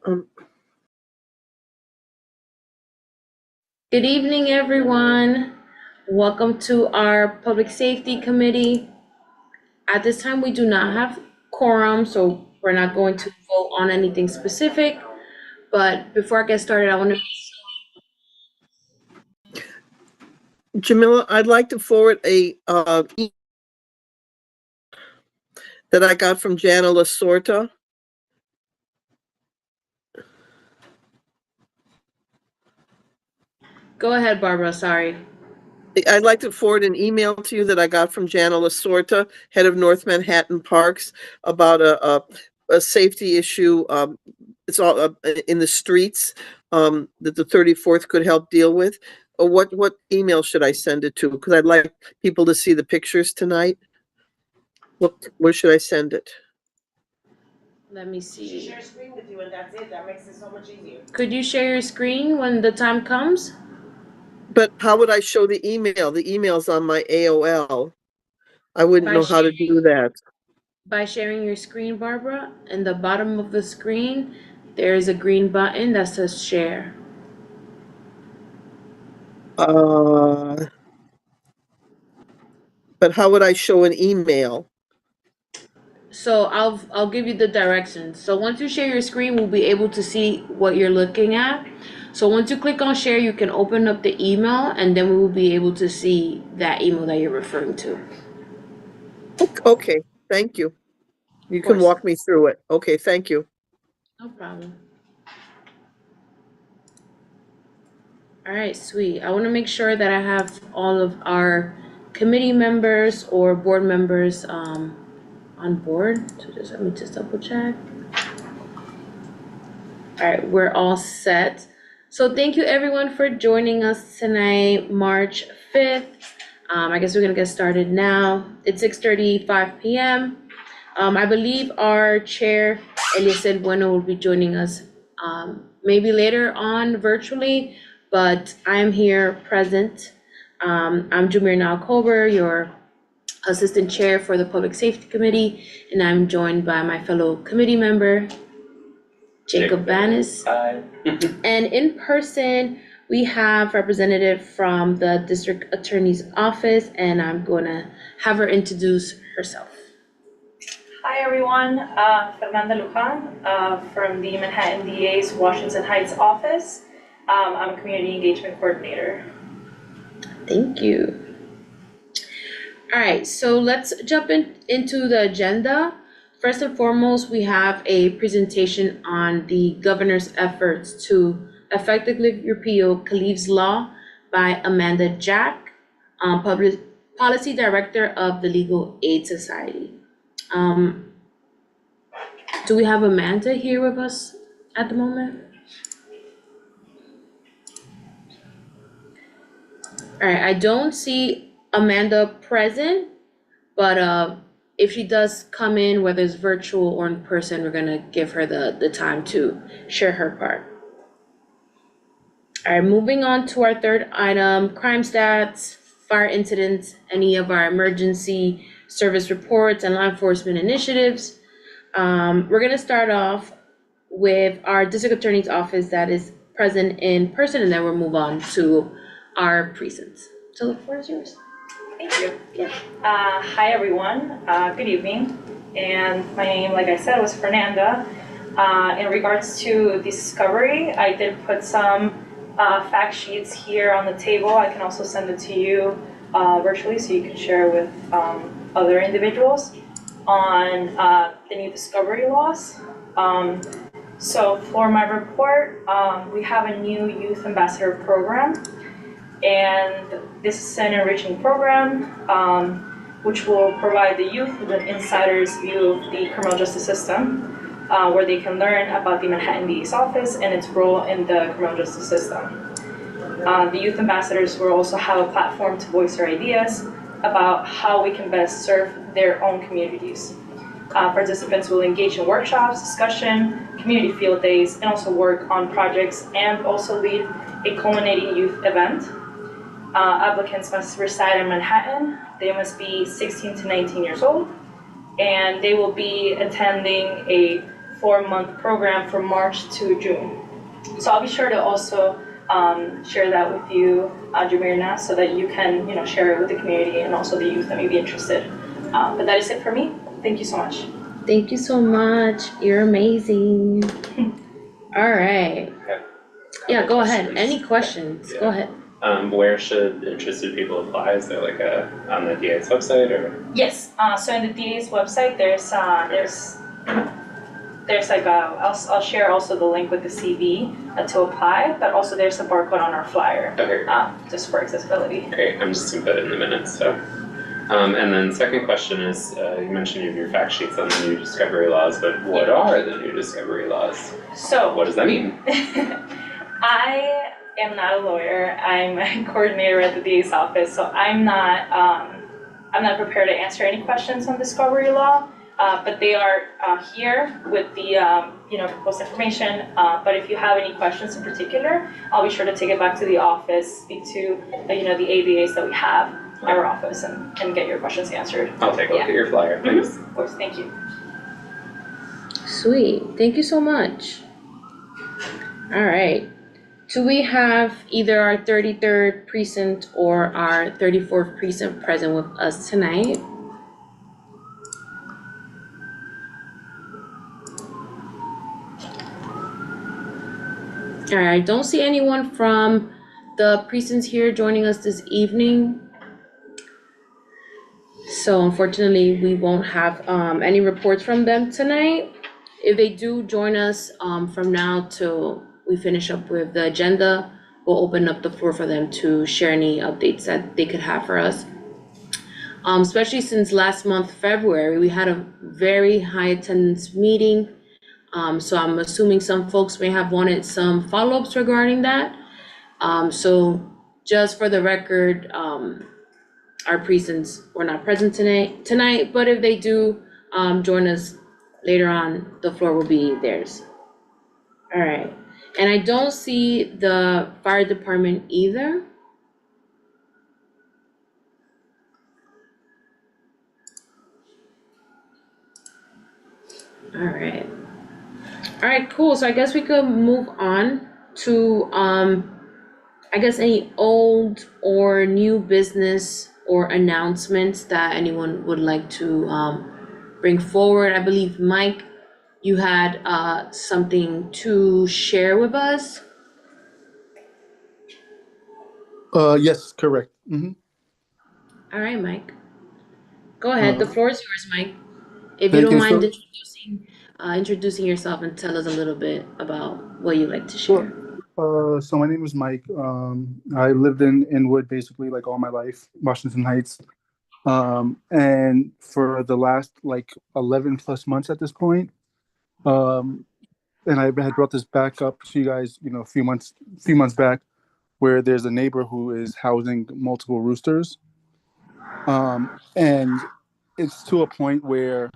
Good evening, everyone. Welcome to our Public Safety Committee. At this time, we do not have quorum, so we're not going to vote on anything specific. But before I get started, I want to. Jamila, I'd like to forward a that I got from Jana Lasorta. Go ahead, Barbara. Sorry. I'd like to forward an email to you that I got from Jana Lasorta, head of North Manhattan Parks, about a safety issue. It's all in the streets that the 34th could help deal with. What email should I send it to? Because I'd like people to see the pictures tonight. Where should I send it? Let me She see. share a screen with you and that's it. That makes it so much easier. Could you share your screen when the time comes? But how would I show the email? The email's on my AOL. I wouldn't know how to do that. By sharing your screen, Barbara, in the bottom of the screen, there is a green button that says share. But how would I show an email? So I'll give you the directions. So once you share your screen, we'll be able to see what you're looking at. So once you click on share, you can open up the email and then we will be able to see that email that you're referring to. Okay, thank you. You can walk me through it. Okay, thank you. No problem. All right, sweet. I want to make sure that I have all of our committee members or board members on board. So let me double check. All right, we're all set. So thank you everyone for joining us tonight, March 5th. I guess we're gonna get started now. It's 6:35 p.m. I believe our chair, Eliezer Bueno, will be joining us maybe later on virtually, but I'm here present. I'm Jumir Nalkober, your assistant chair for the Public Safety Committee, and I'm joined by my fellow committee member, Jacob Banis. Hi. And in person, we have representative from the district attorney's office, and I'm going to have her introduce herself. Hi everyone, Fernanda Lujan from the Manhattan DA's Washington Heights office. I'm a community engagement coordinator. Thank you. All right, so let's jump into the agenda. First and foremost, we have a presentation on the governor's efforts to effectively repeal Khalif's Law by Amanda Jack, Public Policy Director of the Legal Aid Society. Do we have Amanda here with us at the moment? All right, I don't see Amanda present, but if she does come in, whether it's virtual or in person, we're gonna give her the time to share her part. All right, moving on to our third item, crime stats, fire incidents, any of our emergency service reports and law enforcement initiatives. We're gonna start off with our district attorney's office that is present in person, and then we'll move on to our precincts. So the floor is yours. Thank you. Yeah. Hi everyone, good evening. And my name, like I said, was Fernanda. In regards to discovery, I did put some fact sheets here on the table. I can also send it to you virtually so you can share with other individuals on the new discovery laws. So for my report, we have a new youth ambassador program, and this is an enriching program which will provide the youth with an insider's view of the criminal justice system, where they can learn about the Manhattan DA's office and its role in the criminal justice system. The youth ambassadors will also have a platform to voice their ideas about how we can best serve their own communities. Participants will engage in workshops, discussion, community field days, and also work on projects and also lead a culminating youth event. Applicants must reside in Manhattan. They must be 16 to 19 years old, and they will be attending a 4-month program from March to June. So I'll be sure to also share that with you, Jamirna, so that you can, share it with the community and also the youth that may be interested. But that is it for me. Thank you so much. Thank you so much. You're amazing. All right. Yeah, go ahead. Questions? Any questions? Go ahead. Where should interested people apply? Is there like on the DA's website or? Yes, so in the DA's website, there's like I'll share also the link with the CV to apply, but also there's a barcode on our flyer, Okay, just for accessibility. great. I'm just gonna put it in the minutes, so. And then second question is, you mentioned you have your fact sheets on the new discovery laws, but what are the new discovery laws? So, What does that mean? I am not a lawyer. I'm a coordinator at the DA's office, so I'm not prepared to answer any questions on discovery law. But they are here with the proposed information. But if you have any questions in particular, I'll be sure to take it back to the office, speak to the ABAs that we have at our office, and get your questions answered. I'll take a look at your flyer, thanks. Of course, thank you. Sweet. Thank you so much. All right. Do we have either our 33rd precinct or our 34th precinct present with us tonight? All right, I don't see anyone from the precincts here joining us this evening. So unfortunately, we won't have any reports from them tonight. If they do join us from now till we finish up with the agenda, we'll open up the floor for them to share any updates that they could have for us. Especially since last month, February, we had a very high attendance meeting. So I'm assuming some folks may have wanted some follow-ups regarding that. So just for the record, our precincts were not present tonight, but if they do join us later on, the floor will be theirs. All right, and I don't see the fire department either. All right, cool. So I guess we could move on to I guess any old or new business or announcements that anyone would like to bring forward. I believe, Mike, you had something to share with us. Yes, correct. All right, Mike. Go ahead. The floor is yours, Mike. If you Thank don't you. mind introducing yourself and tell us a little bit about what you'd like to share. So my name is Mike. I lived in Inwood basically like all my life, Washington Heights. And for the last like 11 plus months at this point, and I had brought this back up to you guys, a few months back, where there's a neighbor who is housing multiple roosters. And it's to a point where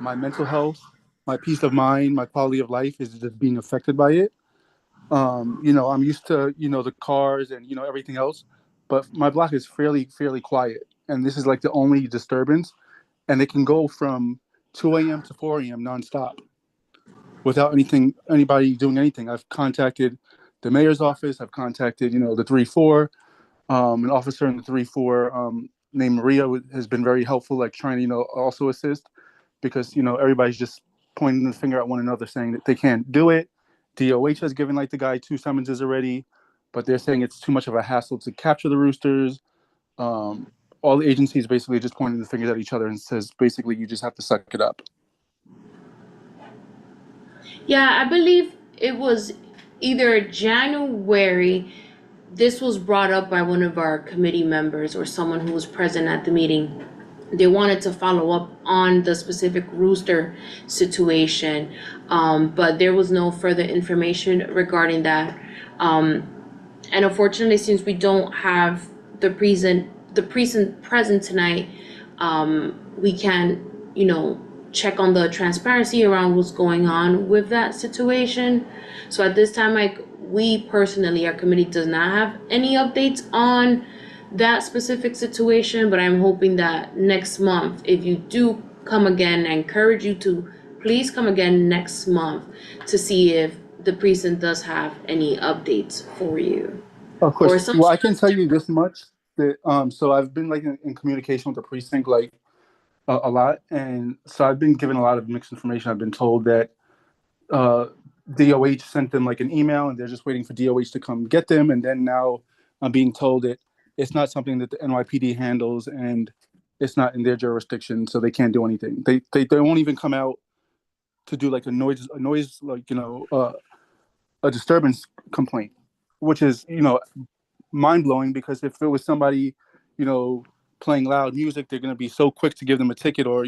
my mental health, my peace of mind, my quality of life is just being affected by it. I'm used to, the cars and, everything else, but my block is fairly quiet. And this is like the only disturbance. And it can go from 2 a.m. to 4 a.m. nonstop without anybody doing anything. I've contacted the mayor's office. I've contacted, the 3-4, an officer in the 3-4 named Maria has been very helpful, like trying to, also assist because, everybody's just pointing the finger at one another saying that they can't do it. DOH has given like the guy 2 summonses already, but they're saying it's too much of a hassle to capture the roosters. All the agencies basically just pointing the fingers at each other and says, basically, you just have to suck it up. Yeah, I believe it was either January. This was brought up by one of our committee members or someone who was present at the meeting. They wanted to follow up on the specific rooster situation, but there was no further information regarding that. And unfortunately, since we don't have the precinct present tonight, we can't, check on the transparency around what's going on with that situation. So at this time, we personally, our committee does not have any updates on that specific situation, but I'm hoping that next month, if you do come again, I encourage you to please come again next month to see if the precinct does have any updates for you. Of Or course. some Well, I can tell you this much that so I've been like in communication with the precinct like a lot, and so I've been given a lot of mixed information. I've been told that DOH sent them like an email, and they're just waiting for DOH to come get them. And then now I'm being told that it's not something that the NYPD handles, and it's not in their jurisdiction, so they can't do anything. They won't even come out to do like a noise like a disturbance complaint, which is mind blowing, because if it was somebody playing loud music, they're going to be so quick to give them a ticket or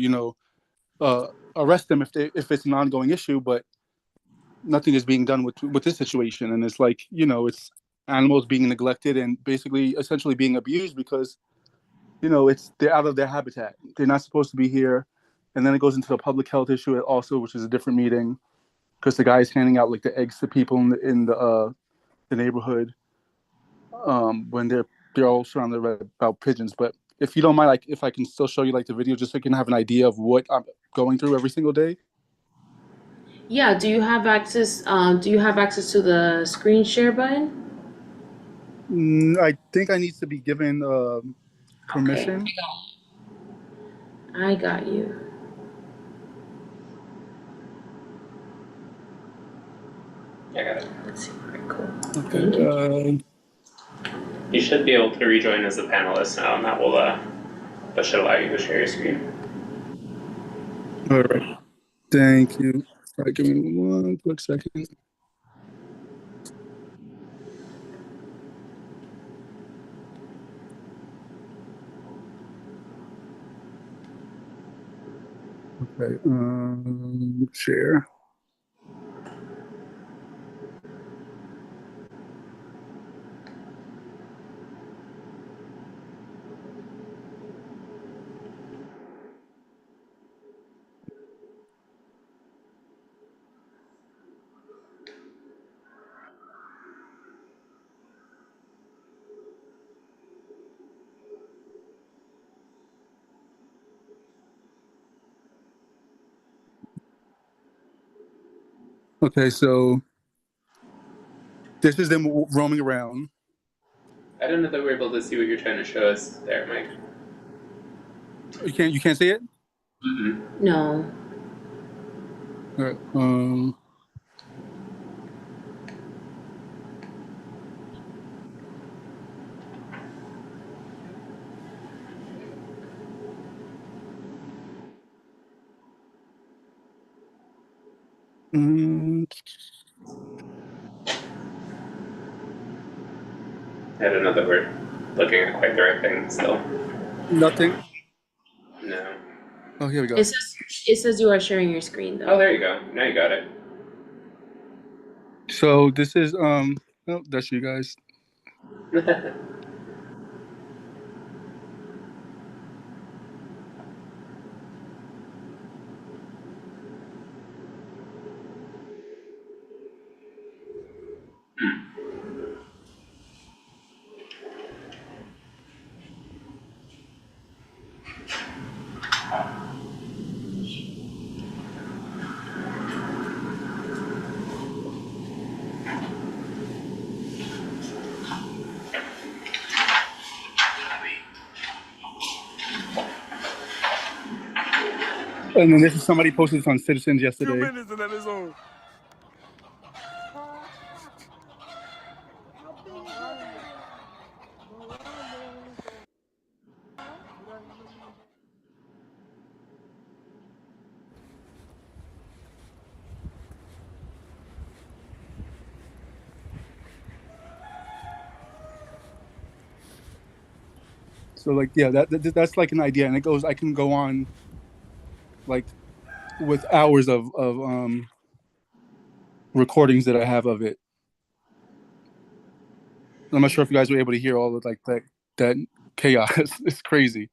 arrest them if it's an ongoing issue. But nothing is being done with this situation, and it's like it's animals being neglected and basically essentially being abused because they're out of their habitat. They're not supposed to be here. And then it goes into the public health issue also, which is a different meeting, because the guy is handing out like the eggs to people in the neighborhood when they're all surrounded about pigeons. But if you don't mind, like if I can still show you like the video, just so you can have an idea of what I'm going through every single day. Yeah, do you have access to the screen share button? I think I need to be given permission. Okay. I got you. I got it. Let's see. Very cool. Okay. Thank you. You should be able to rejoin as a panelist now, and that should allow you to share your screen. All right. Thank you. All right, give me one quick second. Okay. Share. Okay, so this is them roaming around. I don't know that we're able to see what you're trying to show us there, Mike. You can't see it? Mm-mm. No. All right. I don't know that we're looking at quite the right thing still. Nothing. No. Oh, here we go. It says you are sharing your screen though. Oh, there you go. Now you got it. So this is oh, that's you guys. And then this is somebody posted this on Citizens yesterday. 2 minutes and that is on. So like that's like an idea, and it goes. I can go on like with hours of recordings that I have of it. I'm not sure if you guys were able to hear all of like that chaos. It's crazy.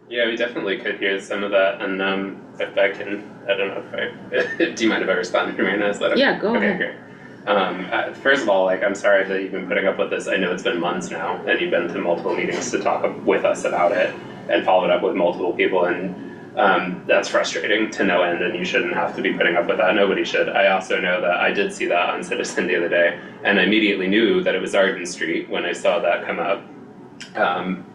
Yeah, we definitely could hear some of that, and if I can, I don't know if I. Do you mind if I respond, Marina? Is that okay? Yeah, go ahead. Great. First of all, like, I'm sorry that you've been putting up with this. I know it's been months now, and you've been to multiple meetings to talk with us about it, and followed up with multiple people. And That's frustrating to no end, and you shouldn't have to be putting up with that. Nobody should. I also know that I did see that on Citizen the other day, and I immediately knew that it was Arden Street when I saw that come up.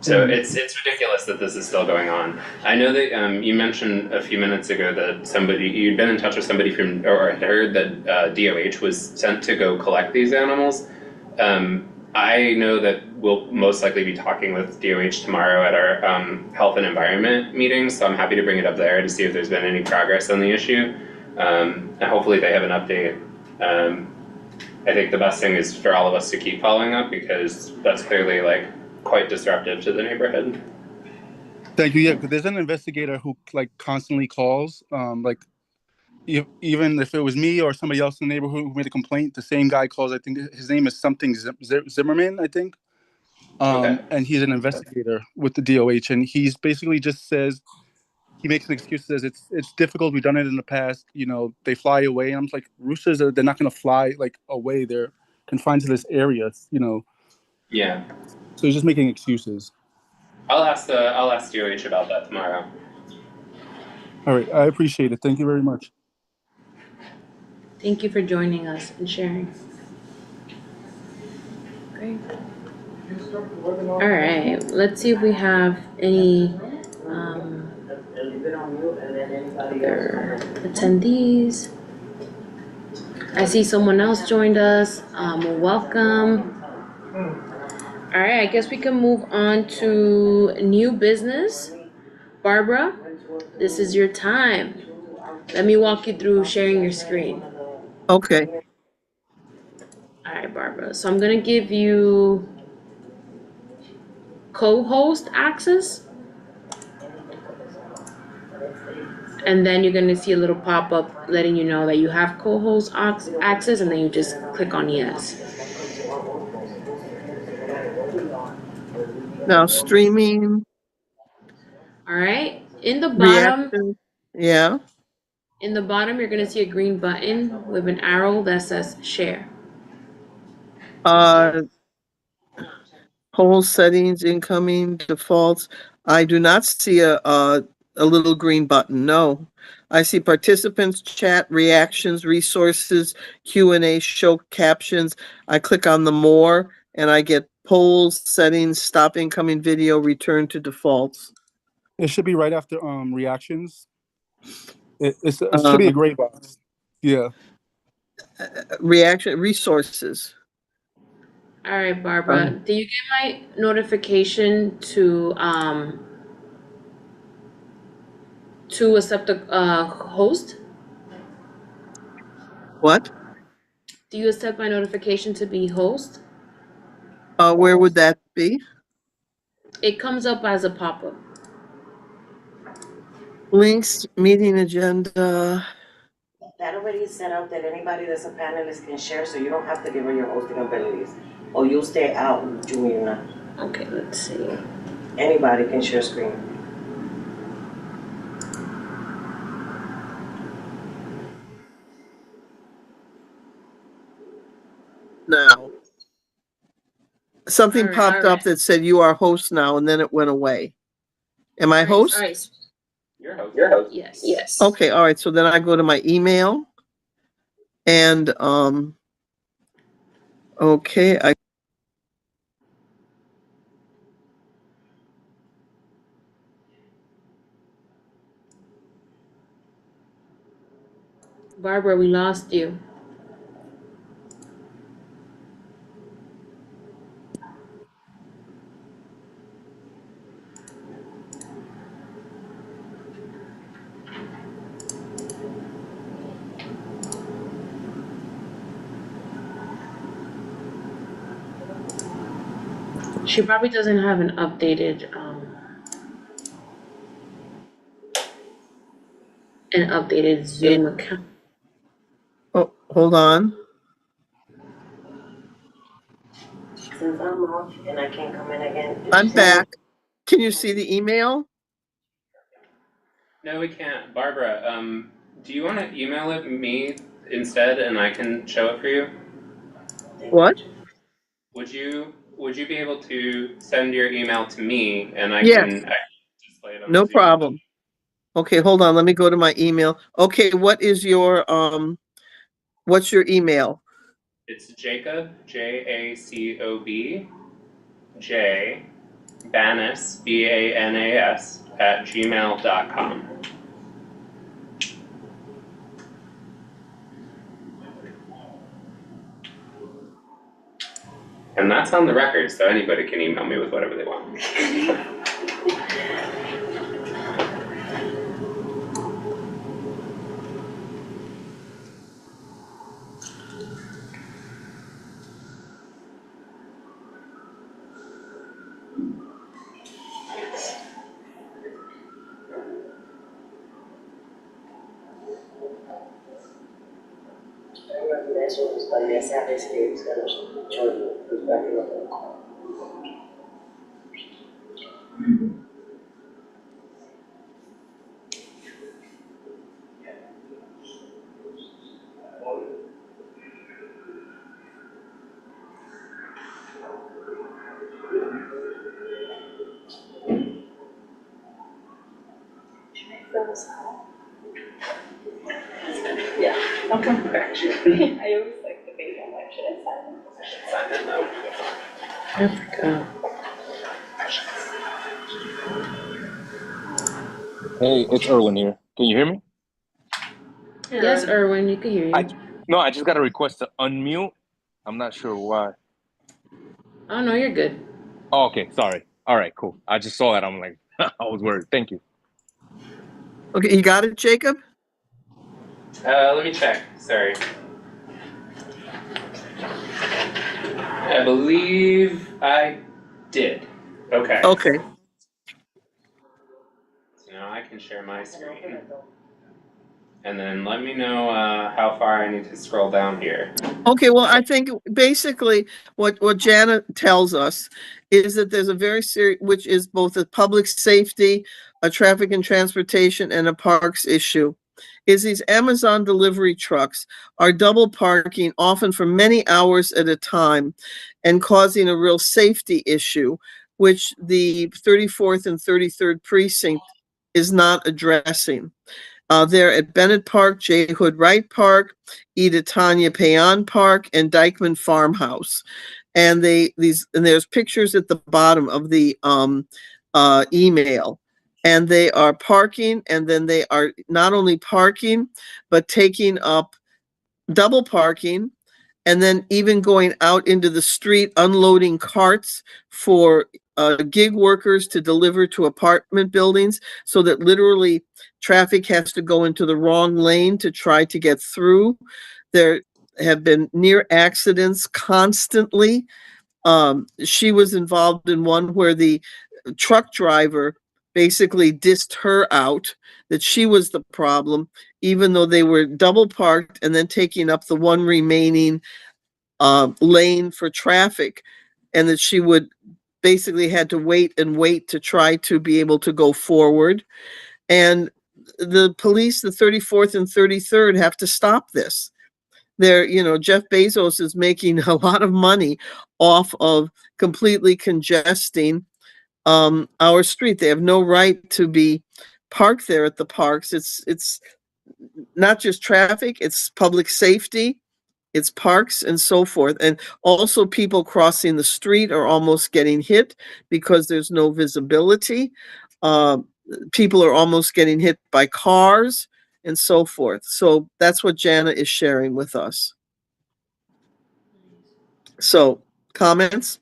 So it's ridiculous that this is still going on. I know that you mentioned a few minutes ago that you'd been in touch with somebody from, or had heard that DOH was sent to go collect these animals. I know that we'll most likely be talking with DOH tomorrow at our health and environment meeting, so I'm happy to bring it up there to see if there's been any progress on the issue. And hopefully they have an update. I think the best thing is for all of us to keep following up, because that's clearly like quite disruptive to the neighborhood. Thank you. Yeah, because there's an investigator who like constantly calls. Even if it was me or somebody else in the neighborhood who made a complaint, the same guy calls. I think his name is something Zimmerman, I think. Okay. And he's an investigator with the DOH, and he's basically just says, he makes an excuse, says it's difficult. We've done it in the past. You know, they fly away. And I'm like, roosters they're not going to fly like away. They're confined to this area. You know. Yeah. So he's just making excuses. I'll ask DOH about that tomorrow. All right, I appreciate it. Thank you very much. Thank you for joining us and sharing. Great. All right, let's see if we have any other attendees. I see someone else joined us. Welcome. All right, I guess we can move on to new business. Barbara, this is your time. Let me walk you through sharing your screen. Okay, All right, Barbara. So I'm gonna give you co-host access. And then you're gonna see a little pop-up letting you know that you have co-host access, and then you just click on yes. now streaming, All right. In the bottom, reaction, yeah, you're gonna see a green button with an arrow that says share. poll settings, incoming, defaults. I do not see a little green button, no. I see participants, chat, reactions, resources, Q&A, show captions. I click on the more and I get polls, settings, stop incoming video, return to defaults. It should be right after reactions. It should be a gray box. Yeah. Reaction, resources. All right, Barbara. Did you get my notification to accept a host? What? Do you accept my notification to be host? Where would that be? It comes up as a pop-up. Links, meeting agenda. That already is set up that anybody that's a panelist can share, so you don't have to give her your hosting abilities. Or you'll stay out, Juliana. Okay, let's see. Anybody can share screen. Now. Something All right, popped all up right. that said you are host now, and then it went away. Am I host? All right. Your host. Yes. Yes. Okay, all right, so then I go to my email. And, okay, Barbara, we lost you. She probably doesn't have an updated Zoom account. oh, hold on. Since I'm off and I can't come in again. I'm back. Can you see the email? No, we can't. Barbara, do you want to email it me instead, and I can show it for you? What? Would you be able to send your email to me, and I Yes. can display it on No the Zoom? problem. Okay, hold on, let me go to my email. Okay, what's your email? It's Jacob, Jacob, J, Banas, Banas, @gmail.com. And that's on the record, so anybody can email me with whatever they want. Eso todavía sabes que estamos yo Yeah, I'll come back. I always like the baby, I'm like, should I sign it? Sign in though. I forgot. Hey, it's Erwin here. Can you hear me? Yes, Erwin, you can hear you. No, I just got a request to unmute. I'm not sure why. Oh, no, you're good. Oh, okay, sorry. All right, cool. I just saw that. I'm like, I was worried. Thank you. Okay, you got it, Jacob? Let me check, sorry. I believe I did. Okay. Okay, So now I can share my screen. And then let me know how far I need to scroll down here. okay, well, I think basically what Janet tells us is that there's a very serious, which is both a public safety, a traffic and transportation, and a parks issue, is these Amazon delivery trucks are double parking often for many hours at a time and causing a real safety issue, which the 34th and 33rd precinct is not addressing. They're at Bennett Park, J. Hood Wright Park, Eda Tanya Payan Park, and Dykeman Farmhouse. And there's pictures at the bottom of the email. And they are parking, and then they are not only parking, but taking up double parking, and then even going out into the street, unloading carts for gig workers to deliver to apartment buildings, so that literally traffic has to go into the wrong lane to try to get through. There have been near accidents constantly. She was involved in one where the truck driver basically dissed her out, that she was the problem, even though they were double parked and then taking up the one remaining lane for traffic, and that she would basically had to wait and wait to try to be able to go forward. And the police, the 34th and 33rd, have to stop this. Jeff Bezos is making a lot of money off of completely congesting our street. They have no right to be parked there at the parks. It's not just traffic, it's public safety, it's parks and so forth. And also people crossing the street are almost getting hit because there's no visibility. People are almost getting hit by cars and so forth. So that's what Jana is sharing with us. So, comments?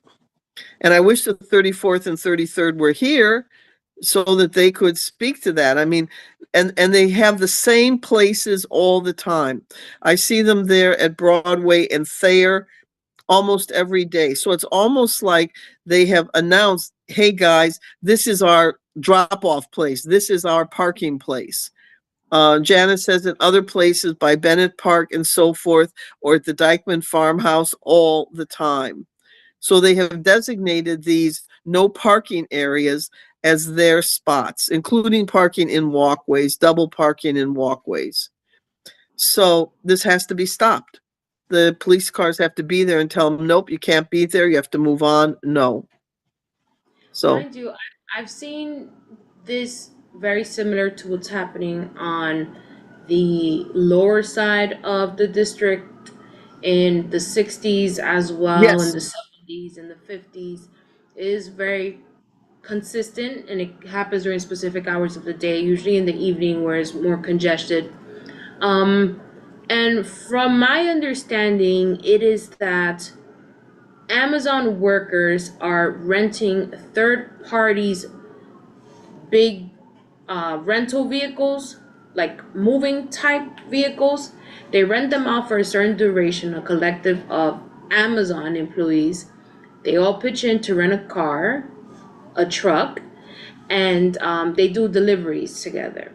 And I wish the 34th and 33rd were here so that they could speak to that. I mean, and they have the same places all the time. I see them there at Broadway and Thayer almost every day. So it's almost like they have announced, hey guys, this is our drop-off place. This is our parking place. Janice says at other places by Bennett Park and so forth, or at the Dykeman Farmhouse all the time. So they have designated these no parking areas as their spots, including parking in walkways, double parking in walkways. So this has to be stopped. The police cars have to be there and tell them, nope, you can't be there. You have to move on. No. So, Mind you, I've seen this very similar to what's happening on the lower side of the district in the 60s as well, in Yes, the 70s and the 50s. It is very consistent and it happens during specific hours of the day, usually in the evening where it's more congested. Um, and from my understanding, it is that Amazon workers are renting third parties' big rental vehicles, like moving type vehicles. They rent them out for a certain duration, a collective of Amazon employees. They all pitch in to rent a car, a truck, and they do deliveries together.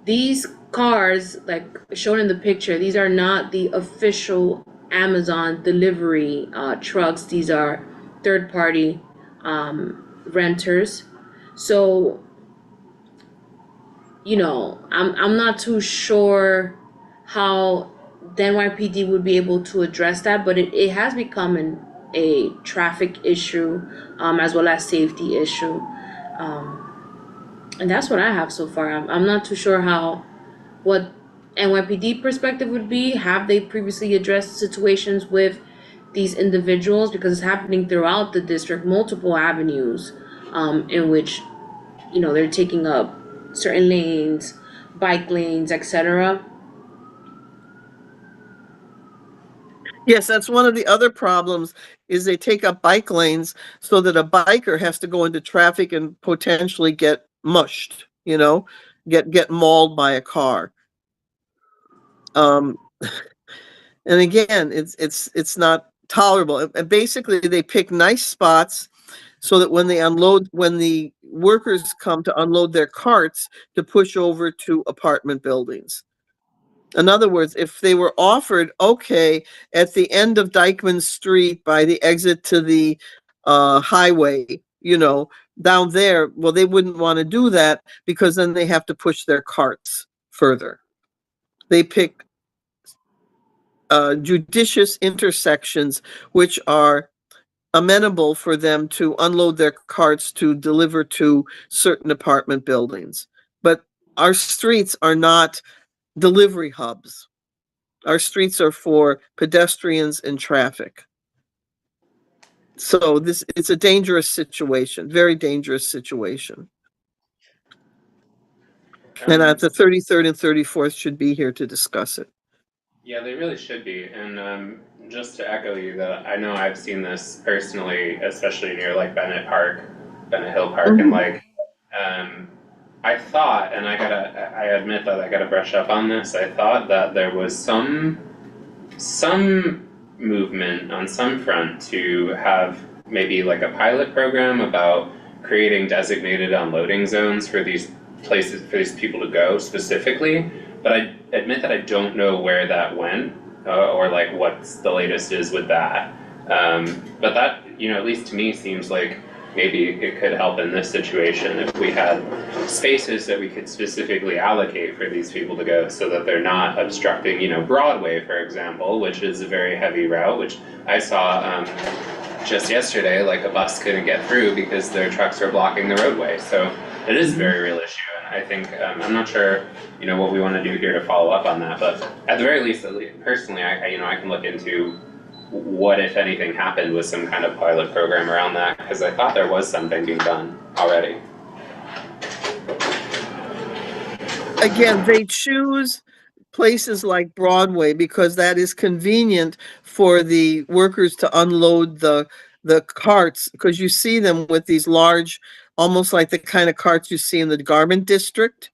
These cars, like shown in the picture, these are not the official Amazon delivery trucks. These are third party renters. So, I'm not too sure how the NYPD would be able to address that, but it has become a traffic issue as well as safety issue. Um, and that's what I have so far. I'm not too sure what NYPD perspective would be. Have they previously addressed situations with these individuals? Because it's happening throughout the district, multiple avenues in which, they're taking up certain lanes, bike lanes, etc. yes, that's one of the other problems is they take up bike lanes so that a biker has to go into traffic and potentially get mushed, get mauled by a car. Um, and again, it's not tolerable. And basically, they pick nice spots so that when the workers come to unload their carts, to push over to apartment buildings. In other words, if they were offered, okay, at the end of Dyckman Street by the exit to the highway, down there, well, they wouldn't want to do that because then they have to push their carts further. They pick judicious intersections which are amenable for them to unload their carts to deliver to certain apartment buildings. But our streets are not delivery hubs. Our streets are for pedestrians and traffic. So it's a dangerous situation, very dangerous situation. And the 33rd and 34th should be here to discuss it. Yeah, they really should be. And just to echo you, that I know I've seen this personally, especially near like Bennett Hill Park, and like I thought, and I admit that I gotta brush up on this. I thought that there was some movement on some front to have maybe like a pilot program about creating designated unloading zones for these places for these people to go specifically. But I admit that I don't know where that went or like what's the latest is with that. But that, at least to me seems like maybe it could help in this situation if we had spaces that we could specifically allocate for these people to go so that they're not obstructing, Broadway, for example, which is a very heavy route, which I saw just yesterday, like a bus couldn't get through because their trucks are blocking the roadway. So it is a very real issue. I think, I'm not sure, what we want to do here to follow up on that, but at the very least, personally, I can look into what, if anything, happened with some kind of pilot program around that, because I thought there was something being done already. Again, they choose places like Broadway because that is convenient for the workers to unload the carts, because you see them with these large, almost like the kind of carts you see in the garment district,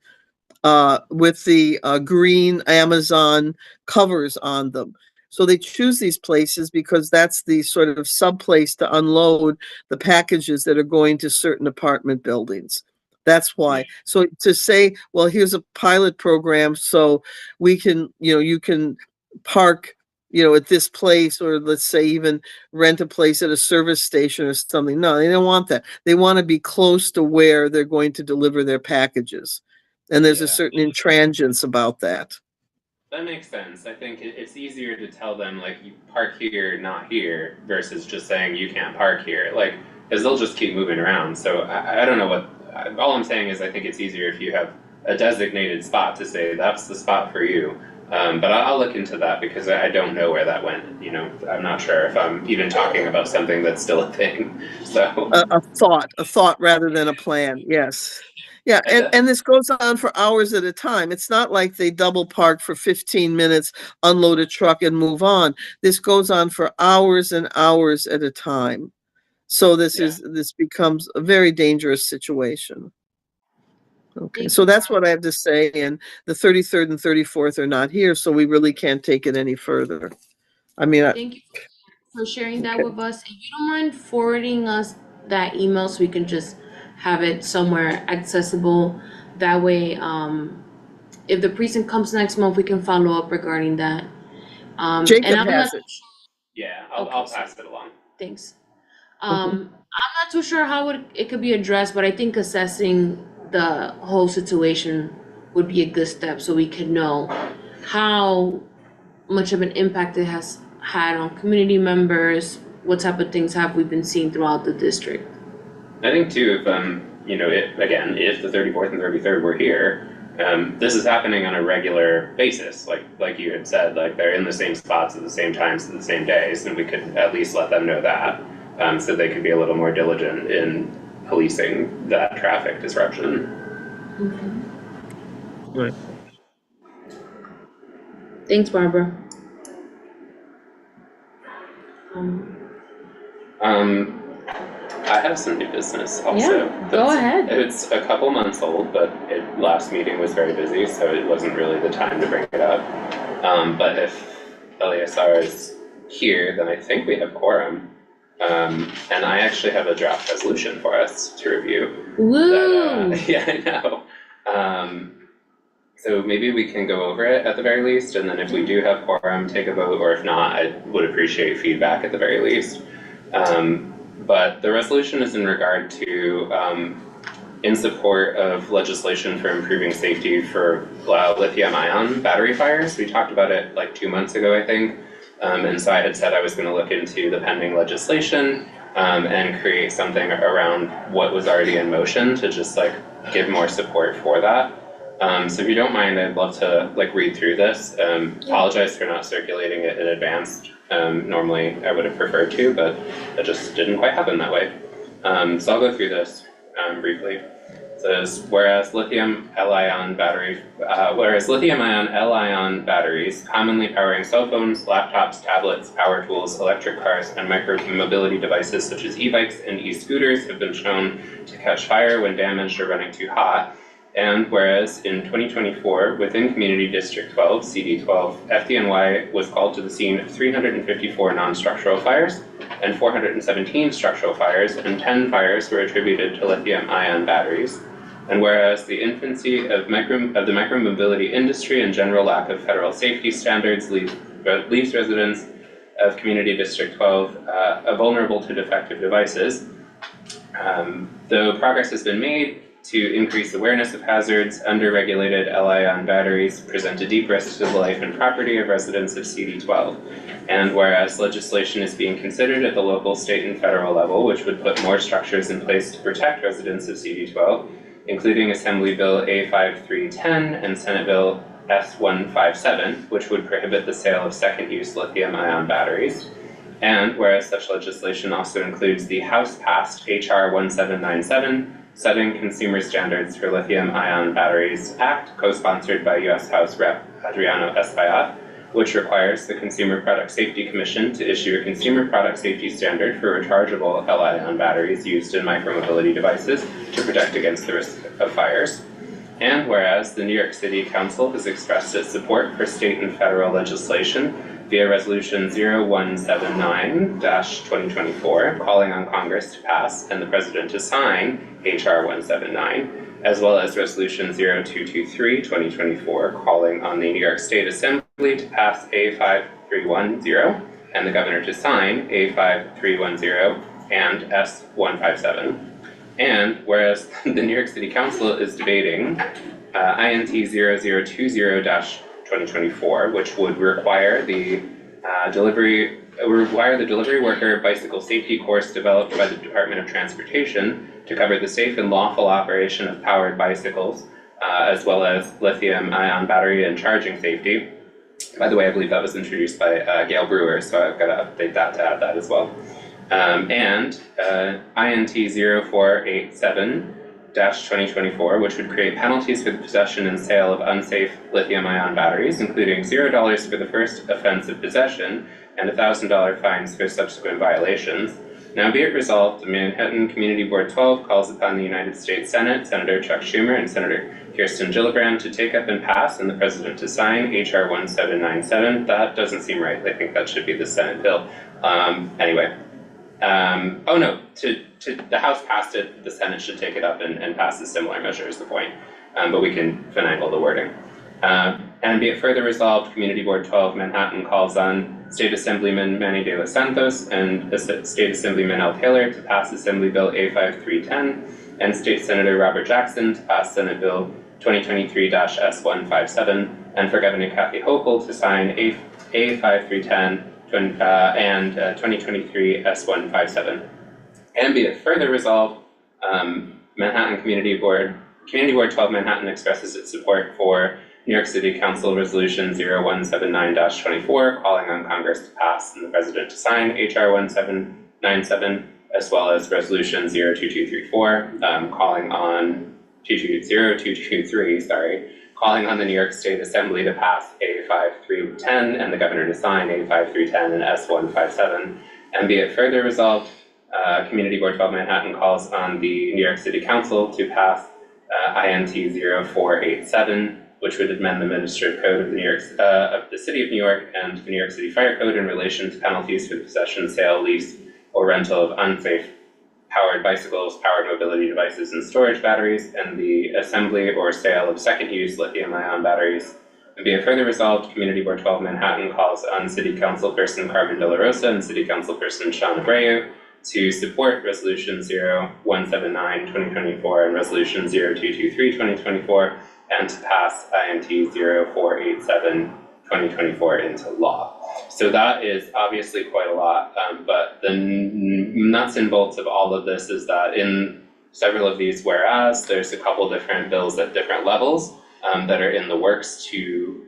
with the green Amazon covers on them. So they choose these places because that's the sort of sub place to unload the packages that are going to certain apartment buildings. That's why. So to say, well, here's a pilot program so we can, you can park, at this place, or let's say even rent a place at a service station or something. No, they don't want that. They want to be close to where they're going to deliver their packages. And there's a certain intransigence about that. That makes sense. I think it's easier to tell them, like, you park here, not here, versus just saying you can't park here. Like, because they'll just keep moving around. So I don't know what all I'm saying is I think it's easier if you have a designated spot to say that's the spot for you. But I'll look into that because I don't know where that went, you know, I'm not sure if I'm even talking about something that's still a thing, so. A thought rather than a plan, yes. Yeah, and this goes on for hours at a time. It's not like they double park for 15 minutes, unload a truck and move on. This goes on for hours and hours at a time. So this becomes a very dangerous situation. Okay, Thank so you, that's Barb. what I have to say, and the 33rd and 34th are not here, so we really can't take it any further. I mean, Thank you for sharing that Okay. with us. If you don't mind forwarding us that email so we can just have it somewhere accessible. That way, if the precinct comes next month, we can follow up regarding that. And Jacob I'm not has it. Yeah, I'll Okay. pass it along. Thanks. Mhm. I'm not too sure how it could be addressed, but I think assessing the whole situation would be a good step so we could know how much of an impact it has had on community members, what type of things have we been seeing throughout the district. I think too, if you know, if the 34th and 33rd were here, this is happening on a regular basis, like you had said, like they're in the same spots at the same times, at the same days, and we could at least let them know that, so they could be a little more diligent in policing that traffic disruption. Right. Thanks, Barbara. I have some new business also. Yeah, go ahead. It's a couple months old, but last meeting was very busy, so it wasn't really the time to bring it up. But if Eleazar is here, then I think we have quorum. And I actually have a draft resolution for us to review. Woo! Yeah, I know. So maybe we can go over it at the very least, and then if we do have quorum, take a vote, or if not, I would appreciate feedback at the very least. But the resolution is in regard to, in support of legislation for improving safety for lithium-ion battery fires. We talked about it like 2 months ago, I think. And so I had said I was gonna look into the pending legislation, and create something around what was already in motion to just like give more support for that. So if you don't mind, I'd love to like read through this. Apologize for not circulating it in advance. Normally I would have preferred to, but it just didn't quite happen that way. So I'll go through this briefly. It says, whereas lithium-ion L-ion batteries, commonly powering cell phones, laptops, tablets, power tools, electric cars, and micro-mobility devices such as e-bikes and e-scooters have been shown to catch fire when damaged or running too hot. And whereas in 2024, within Community District 12, CD12, FDNY was called to the scene of 354 non-structural fires and 417 structural fires, and 10 fires were attributed to lithium-ion batteries. And whereas the infancy of the micromobility industry and general lack of federal safety standards leaves residents of Community District 12 vulnerable to defective devices, though progress has been made to increase awareness of hazards, under-regulated L-ion batteries present a deep risk to the life and property of residents of CD12. And whereas legislation is being considered at the local, state, and federal level, which would put more structures in place to protect residents of CD12, including Assembly Bill A5310 and Senate Bill S157, which would prohibit the sale of second-use lithium-ion batteries. And whereas such legislation also includes the House-passed HR 1797, Setting Consumer Standards for Lithium-Ion Batteries Act, co-sponsored by U.S. House Rep. Adriano Espaillat, which requires the Consumer Product Safety Commission to issue a consumer product safety standard for rechargeable L-ion batteries used in micromobility devices to protect against the risk of fires. And whereas the New York City Council has expressed its support for state and federal legislation via Resolution 0179-2024, calling on Congress to pass and the President to sign HR 179, as well as Resolution 0223-2024, calling on the New York State Assembly to pass A5310 and the Governor to sign A5310 and S157. And whereas the New York City Council is debating INT 0020-2024, which would require the delivery worker bicycle safety course developed by the Department of Transportation to cover the safe and lawful operation of powered bicycles, as well as lithium-ion battery and charging safety. By the way, I believe that was introduced by Gail Brewer, so I've got to update that to add that as well. And INT 0487-2024, which would create penalties for the possession and sale of unsafe lithium-ion batteries, including $0 for the first offense of possession and $1,000 fines for subsequent violations. Now be it resolved, the Manhattan Community Board 12 calls upon the United States Senate, Senator Chuck Schumer and Senator Kirsten Gillibrand to take up and pass and the President to sign H.R. 1797. That doesn't seem right. I think that should be the Senate bill. Anyway. Oh no, the House passed it, the Senate should take it up and pass a similar measure is the point. But we can finagle the wording. And be it further resolved, Community Board 12 Manhattan calls on State Assemblyman Manny de los Santos and State Assemblyman Al Taylor to pass Assembly Bill A5310 and State Senator Robert Jackson to pass Senate Bill 2023-S157 and for Governor Kathy Hochul to sign A5310 and 2023 S157. And be it further resolved, Manhattan Community Board 12 Manhattan expresses its support for New York City Council Resolution 0179-24, calling on Congress to pass and the President to sign H.R. 1797, as well as Resolution 02234, calling on 0223, calling on the New York State Assembly to pass A5310 and the Governor to sign A5310 and S157. And be it further resolved, Community Board 12 Manhattan calls on the New York City Council to pass INT 0487, which would amend the Administrative Code of the City of New York and the New York City Fire Code in relation to penalties for the possession, sale, lease, or rental of unsafe powered bicycles, powered mobility devices, and storage batteries, and the assembly or sale of second-use lithium-ion batteries. And be it further resolved, Community Board 12 Manhattan calls on City Councilperson Carmen De La Rosa and City Councilperson Sean Abreu to support Resolution 0179-2024 and Resolution 0223-2024, and to pass INT 0487-2024 into law. So that is obviously quite a lot, but the nuts and bolts of all of this is that in several of these whereas, there's a couple different bills at different levels that are in the works to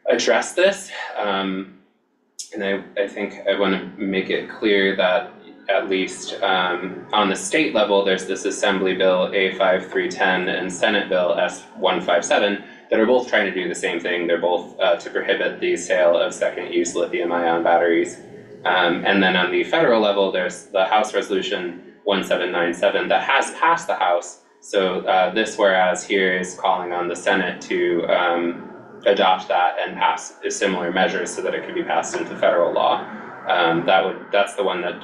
address this. And I think I want to make it clear that at least on the state level, there's this Assembly Bill A5310 and Senate Bill S157 that are both trying to do the same thing. They're both to prohibit the sale of second-use lithium-ion batteries. And then on the federal level, there's the House Resolution 1797 that has passed the House. So this whereas here is calling on the Senate to adopt that and pass similar measures so that it can be passed into federal law. That's the one that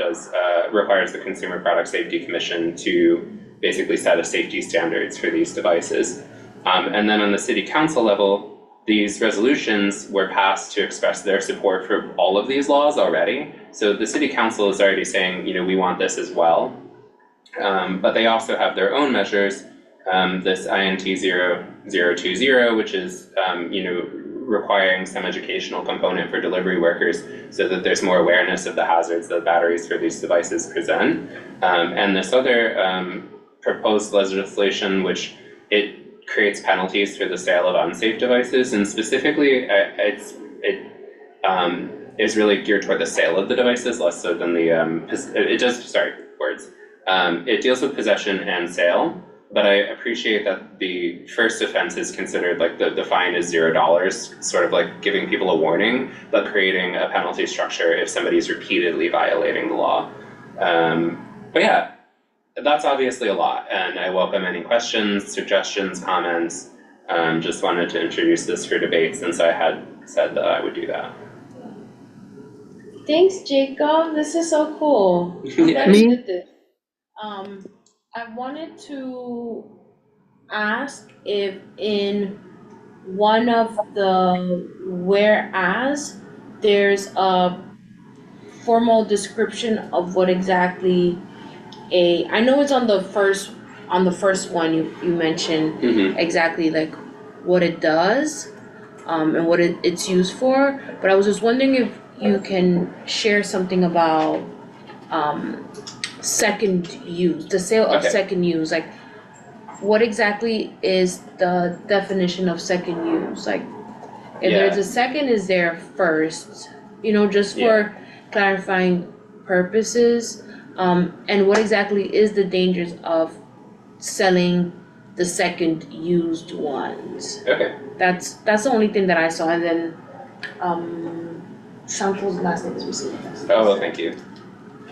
requires the Consumer Product Safety Commission to basically set a safety standards for these devices. And then on the city council level, these resolutions were passed to express their support for all of these laws already. So the city council is already saying, we want this as well. But they also have their own measures, this INT 0020, which is, requiring some educational component for delivery workers so that there's more awareness of the hazards that batteries for these devices present. And this other proposed legislation, which it creates penalties for the sale of unsafe devices, and specifically it is really geared toward the sale of the devices, less so than the, it deals with possession and sale. But I appreciate that the first offense is considered like the fine is $0, sort of like giving people a warning, but creating a penalty structure if somebody's repeatedly violating the law. But yeah, that's obviously a lot, and I welcome any questions, suggestions, comments. Just wanted to introduce this for debate since I had said that I would do that. Thanks, Jacob. This is so cool. I'm glad Me? you did this. I wanted to ask if in one of the whereas there's a formal description of what exactly I know it's on the first one you mentioned exactly like what it does and what it's used for, but I was just wondering if you can share something about second use, the sale of Okay. second use, like what exactly is the definition of second use? Like if there's Yeah. a second, is there first? You know, just for clarifying purposes. And what exactly is the dangers of selling the second used ones? Okay. That's the only thing that I saw, and then Chantal's last name is received. Oh, well, thank you.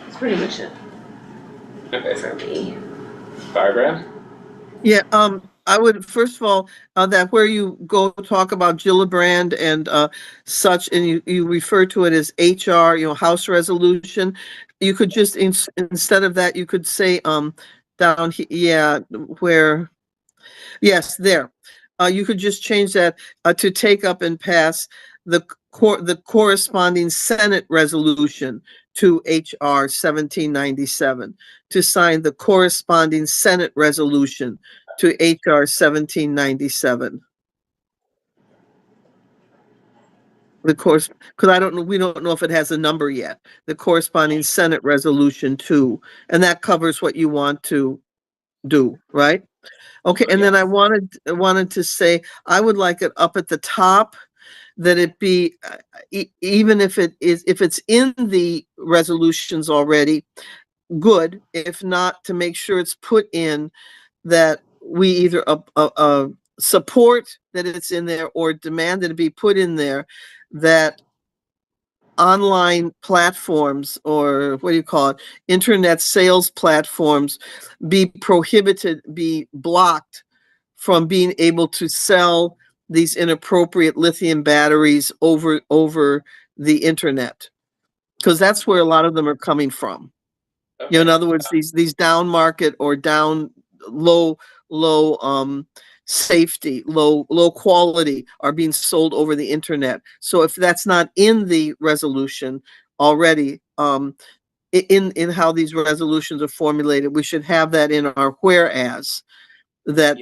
It's pretty much it Okay, for me. Barbara? Yeah, I would, first of all, that where you go talk about Gillibrand and such, and you refer to it as HR, House resolution, you could just, instead of that, you could say, down here, yeah, where, yes, there. You could just change that, to take up and pass the corresponding Senate resolution to HR 1797, to sign the corresponding Senate resolution to HR 1797. The course, because I don't know, we don't know if it has a number yet. The corresponding Senate resolution too, and that covers what you want to do, right? Okay, and then I wanted to say, I would like it up at the top, that it be, even if it's in the resolutions already, good. If not, to make sure it's put in, that we either support that it's in there, or demand that it be put in there, that online platforms, or what do you call it, internet sales platforms, be prohibited, be blocked from being able to sell these inappropriate lithium batteries over the internet, because that's where a lot of them are coming from. In other words, these down market or down low safety, low quality are being sold over the internet. So if that's not in the resolution already, in how these resolutions are formulated, we should have that in our whereas, that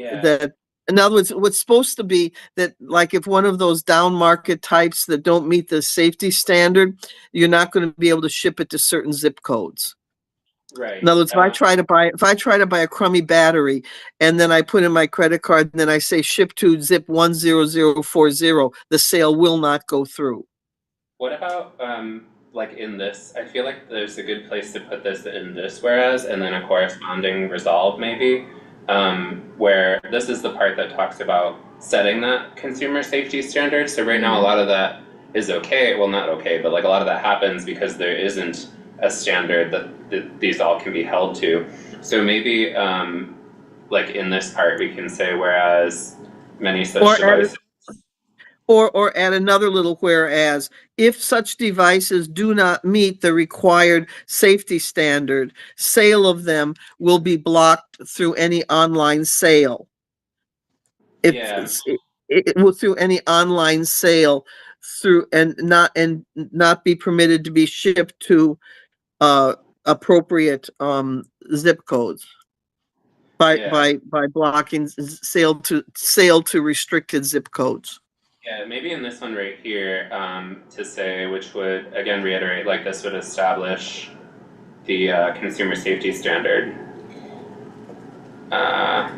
in other words, what's supposed to be that, like, if one of those down market types that don't meet the safety standard, you're not going to be able to ship it to certain zip codes. Right. In other words, if I try to buy a crummy battery, and then I put in my credit card, and then I say ship to zip 10040, the sale will not go through. What about, like in this, I feel like there's a good place to put this in this whereas, and then a corresponding resolve maybe, where this is the part that talks about setting that consumer safety standard. So right now, a lot of that is okay, well, not okay, but like a lot of that happens because there isn't a standard that these all can be held to. So maybe, like in this part, we can say whereas many such devices. Or add another little whereas, if such devices do not meet the required safety standard, sale of them will be blocked through any online sale. It will, through any online sale, through, and not be permitted to be shipped to appropriate zip codes by blocking sale to restricted zip codes. Yeah, maybe in this one right here, to say, which would again reiterate, like this would establish the consumer safety standard. I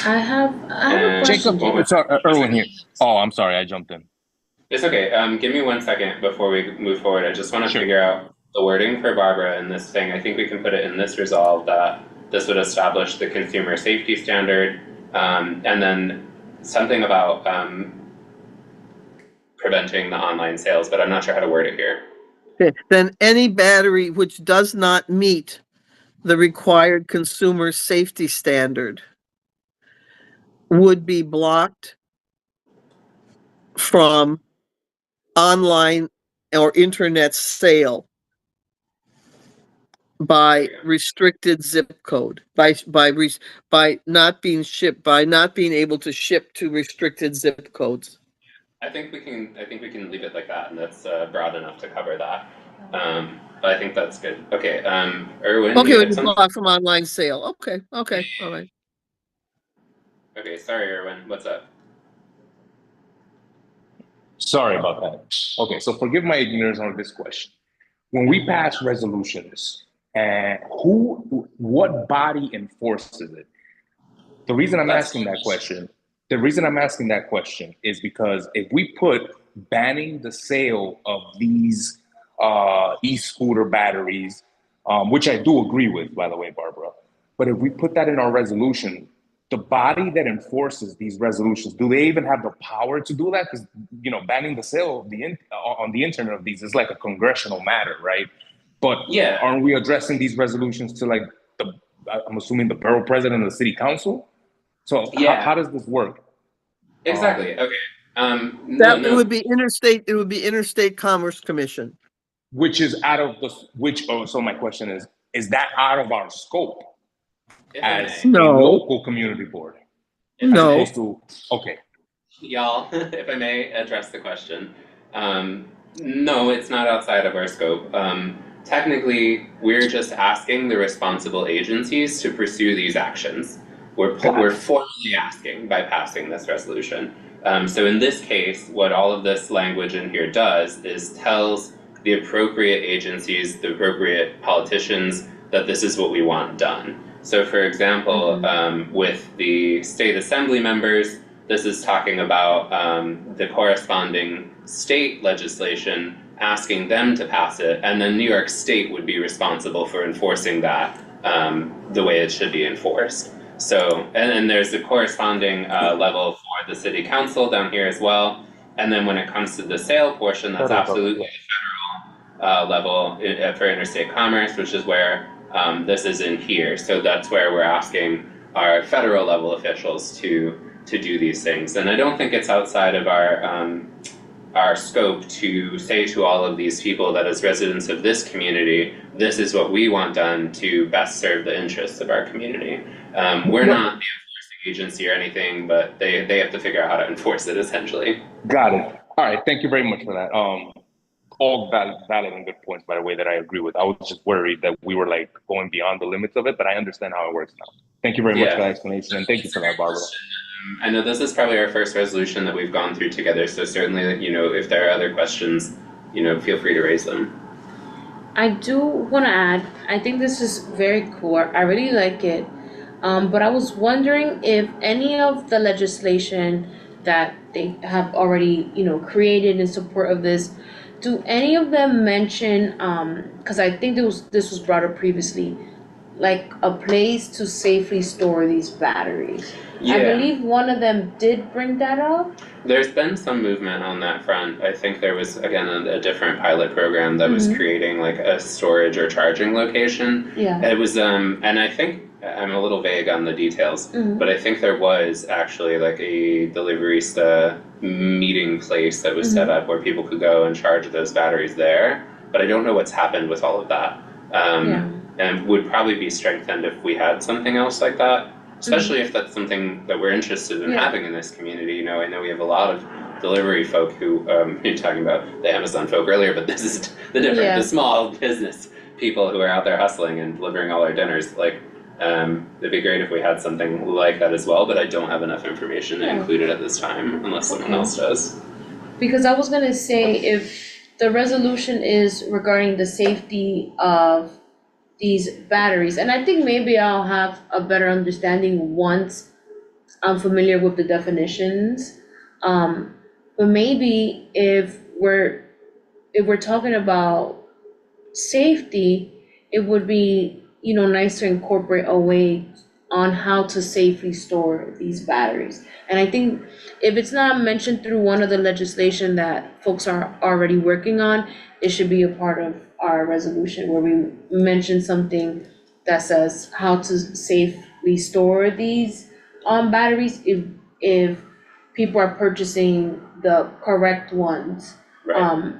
have a question. Jacob, it's Erwin here. Oh, I'm sorry, I jumped in. It's okay. Give me 1 second before we move forward. I just want to figure out the wording for Barbara in this thing. I think we can put it in this resolve that this would establish the consumer safety standard, and then something about preventing the online sales, but I'm not sure how to word it here. Okay. Then any battery which does not meet the required consumer safety standard would be blocked from online or internet sale by restricted zip code, by not being shipped, by not being able to ship to restricted zip codes. I think we can leave it like that, and that's broad enough to cover that. But I think that's good. Okay, Erwin. Okay, we can block from online sale. Okay, all right. Okay, sorry, Erwin. What's up? Sorry about that. Okay, so forgive my ignorance on this question. When we pass resolutions, And what body enforces it? The reason I'm asking that question, is because if we put banning the sale of these e-scooter batteries, which I do agree with, by the way, Barbara, but if we put that in our resolution, the body that enforces these resolutions, do they even have the power to do that? Because banning the sale of on the internet of these is like a congressional matter, right? But Yeah. aren't we addressing these resolutions to I'm assuming the borough president of the city council? So Yeah. how does this work? Exactly. Okay. That it would be interstate. It would be Interstate Commerce Commission. Which is out of so my question is that out of our scope If I as may. a No. local community board? If I No. may. As opposed to, okay. Y'all, if I may address the question. No, it's not outside of our scope. Technically, we're just asking the responsible agencies to pursue these actions. We're formally asking by passing this resolution. So in this case, what all of this language in here does is tells the appropriate agencies, the appropriate politicians, that this is what we want done. So for example, with the state assembly members, this is talking about the corresponding state legislation, asking them to pass it, and then New York State would be responsible for enforcing that the way it should be enforced. So, and then there's the corresponding level for the city council down here as well. And then when it comes to the sale portion, that's absolutely the federal level for interstate commerce, which is where this is in here. So that's where we're asking our federal level officials to do these things. And I don't think it's outside of our scope to say to all of these people that as residents of this community, this is what we want done to best serve the interests of our community. We're not the enforcing agency or anything, but they have to figure out how to enforce it essentially. Got it. All right, thank you very much for that. All valid and good points, by the way, that I agree with. I was just worried that we were going beyond the limits of it, but I understand how it works now. Thank you very much for that explanation, and thank you for that, Barbara. I know this is probably our first resolution that we've gone through together, so certainly, if there are other questions, feel free to raise them. I do want to add, I think this is very cool. I really like it. But I was wondering if any of the legislation that they have already, created in support of this, do any of them mention, because I think this was brought up previously, like a place to safely store these batteries. Yeah. I believe one of them did bring that up. There's been some movement on that front. I think there was, again, a different pilot program that was creating a storage or charging location. Yeah. It was, and I think, I'm a little vague on the details, but I think there was actually a Deliverysta meeting place that was set up where people could go and charge those batteries there. But I don't know what's happened with all of that. And would probably be strengthened if we had something else like that, especially if that's something that we're interested in having in this community. I know we have a lot of delivery folk who, you're talking about the Amazon folk earlier, but this is the different, the small business people who are out there hustling and delivering all our dinners. It'd be great if we had something like that as well, but I don't have enough information to include it at this time, unless someone else does. Because I was gonna say, if the resolution is regarding the safety of these batteries, and I think maybe I'll have a better understanding once I'm familiar with the definitions. But maybe if we're talking about safety, it would be, nice to incorporate a way on how to safely store these batteries. And I think if it's not mentioned through one of the legislation that folks are already working on, it should be a part of our resolution where we mention something that says how to safely store these batteries if people are purchasing the correct ones. Right.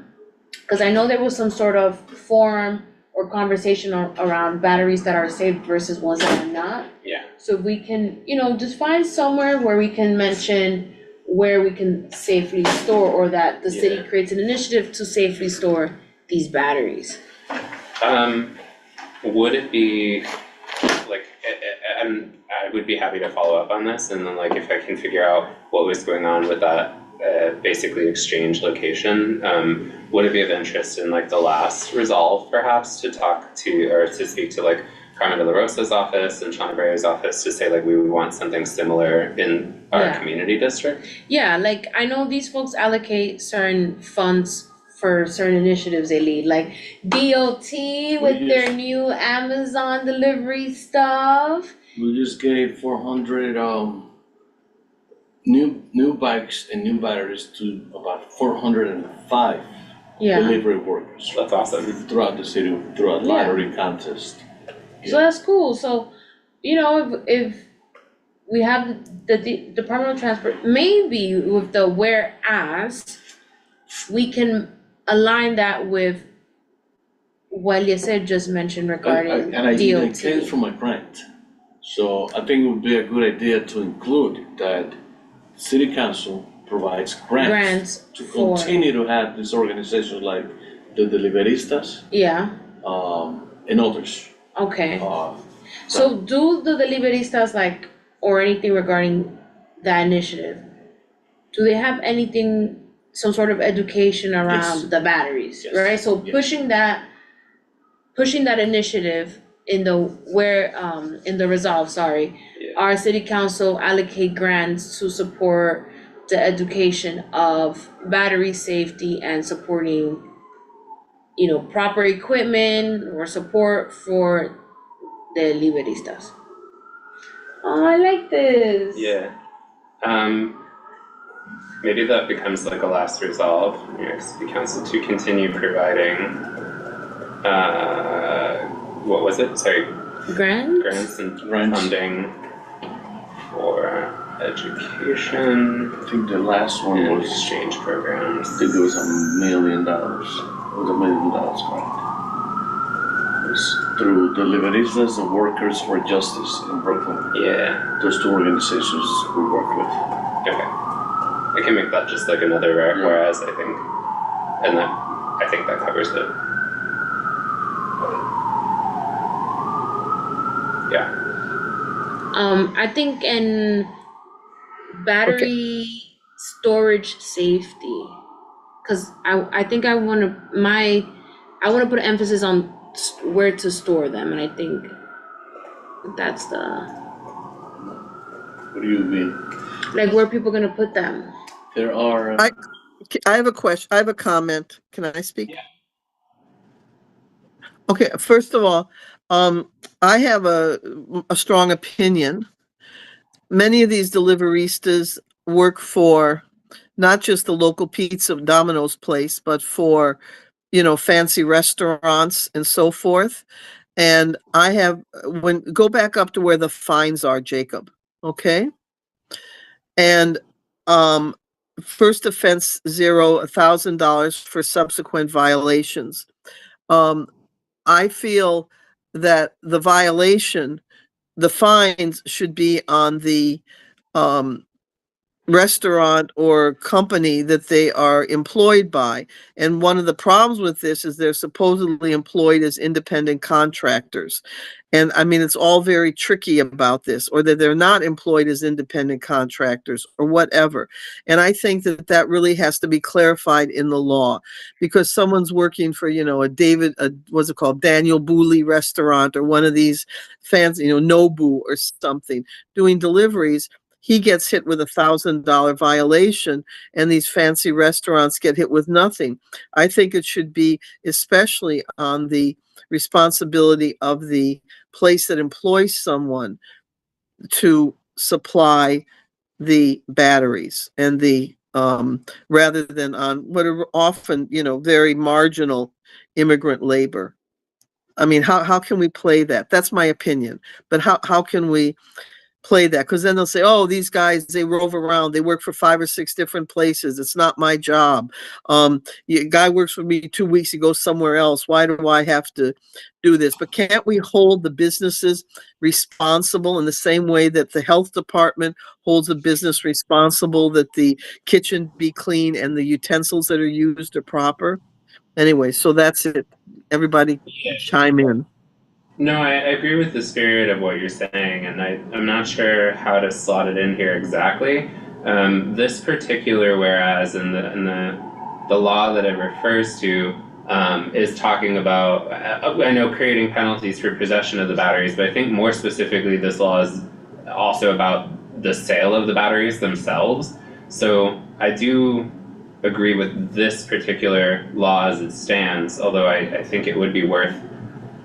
Because I know there was some sort of forum or conversation around batteries that are safe versus ones that are not. Yeah. So we can, just find somewhere where we can mention where we can safely store, or that the city creates an initiative to safely store these batteries. Would it be and I would be happy to follow up on this, and then if I can figure out what was going on with that basically exchange location. Would it be of interest in like the last resolve perhaps to talk to or to speak to like Carmen de la Rosa's office and Chanabreo's office to say like we would want something similar in our Yeah. community district? Yeah, like I know these folks allocate certain funds for certain initiatives they lead, like DOT with their new Amazon delivery stuff. We just gave 400 new bikes and new batteries to about 405 Yeah, delivery workers That's awesome. throughout the city through a lottery contest. so that's cool. So, you know, if we have the Department of Transport, maybe with the whereas, we can align that with what Eliezer just mentioned regarding And I DOT. came from a grant. So I think it would be a good idea to include that city council provides grants to for, continue to have these organizations like the Deliveristas, yeah, and others. okay. So do the deliveristas like, or anything regarding that initiative, do they have anything, some sort of education around Yes. the batteries, Yes. right? So Yes. pushing that initiative in the resolve, sorry. Yeah. Our city council allocate grants to support the education of battery safety and supporting, you know, proper equipment or support for the deliveristas. Oh, I like this. Yeah. Maybe that becomes like a last resolve. New York City Council to continue providing, what was it? Sorry, grants and Grants. funding for education I think the last one and was, exchange programs. I think it was $1 million. It was $1 million grant. It was through Deliveristas and Workers for Justice in Brooklyn. Yeah, Those two organizations we work with. okay. I can make that just like another Yeah. whereas, I think. And I think that covers it. Yeah. I think in battery storage safety, cause I think I wanna put emphasis on where to store them, and I think that's What do you mean? like where people gonna put them. There are, I have a question, I have a comment. Can I speak? Okay, first of all, I have a strong opinion. Many of these deliveristas work for not just the local pizza Domino's place, but for, you know, fancy restaurants and so forth. And I have, go back up to where the fines are, Jacob, okay? And, first offense, $1,000 for subsequent violations. I feel that the violation, the fines should be on the, restaurant or company that they are employed by. And one of the problems with this is they're supposedly employed as independent contractors. And I mean, it's all very tricky about this, or that they're not employed as independent contractors or whatever. And I think that that really has to be clarified in the law, because someone's working for, you know, what's it called? Daniel Booley restaurant or one of these fancy, you know, Nobu or something, doing deliveries. He gets hit with $1,000 violation, and these fancy restaurants get hit with nothing. I think it should be especially on the responsibility of the place that employs someone to supply the batteries and the, rather than on what are often, you know, very marginal immigrant labor. I mean, how can we play that? That's my opinion. But how can we play that? Because then they'll say, oh, these guys, they rove around, they work for 5 or 6 different places, it's not my job. Guy works for me 2 weeks, he goes somewhere else, why do I have to do this? But can't we hold the businesses responsible in the same way that the health department holds a business responsible, that the kitchen be clean and the utensils that are used are proper? Anyway, so that's it. Everybody chime in. No, I agree with the spirit of what you're saying, and I'm not sure how to slot it in here exactly. This particular whereas in the law that it refers to is talking about, I know creating penalties for possession of the batteries, but I think more specifically this law is also about the sale of the batteries themselves. So I do agree with this particular law as it stands, although I think it would be worth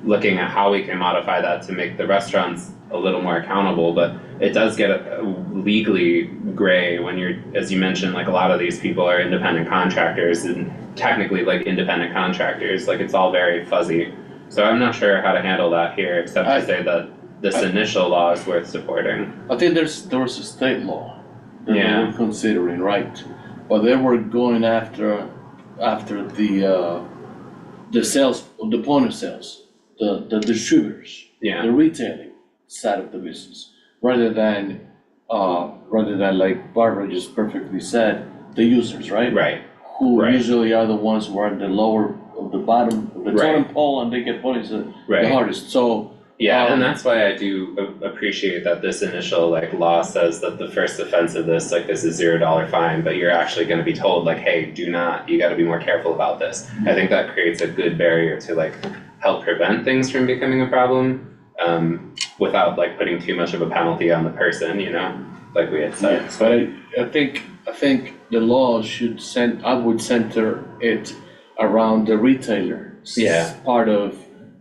looking at how we can modify that to make the restaurants a little more accountable. But it does get legally gray when you're, as you mentioned, like a lot of these people are independent contractors and technically like independent contractors, like it's all very fuzzy. So I'm not sure how to handle that here, except to say that this initial law is worth supporting. I think there was a state law that they Yeah. were considering, right? But they were going after the sales, the point of sales, the distributors, Yeah, the retailing side of the business, rather than like Barbara just perfectly said, the users, right? right, Who Right. usually are the ones who are at the lower of the bottom of the Right. totem pole, and they get points the right. hardest. So Yeah, Um, and that's why I do appreciate that this initial like law says that the first offense of this, like this is $0 fine, but you're actually gonna be told like, hey, do not, you gotta be more careful about this. I think that creates a good barrier to like help prevent things from becoming a problem, without like putting too much of a penalty on the person, you know, like we had said. yes, but I think the law I would center it around the retailer. Yeah. Part of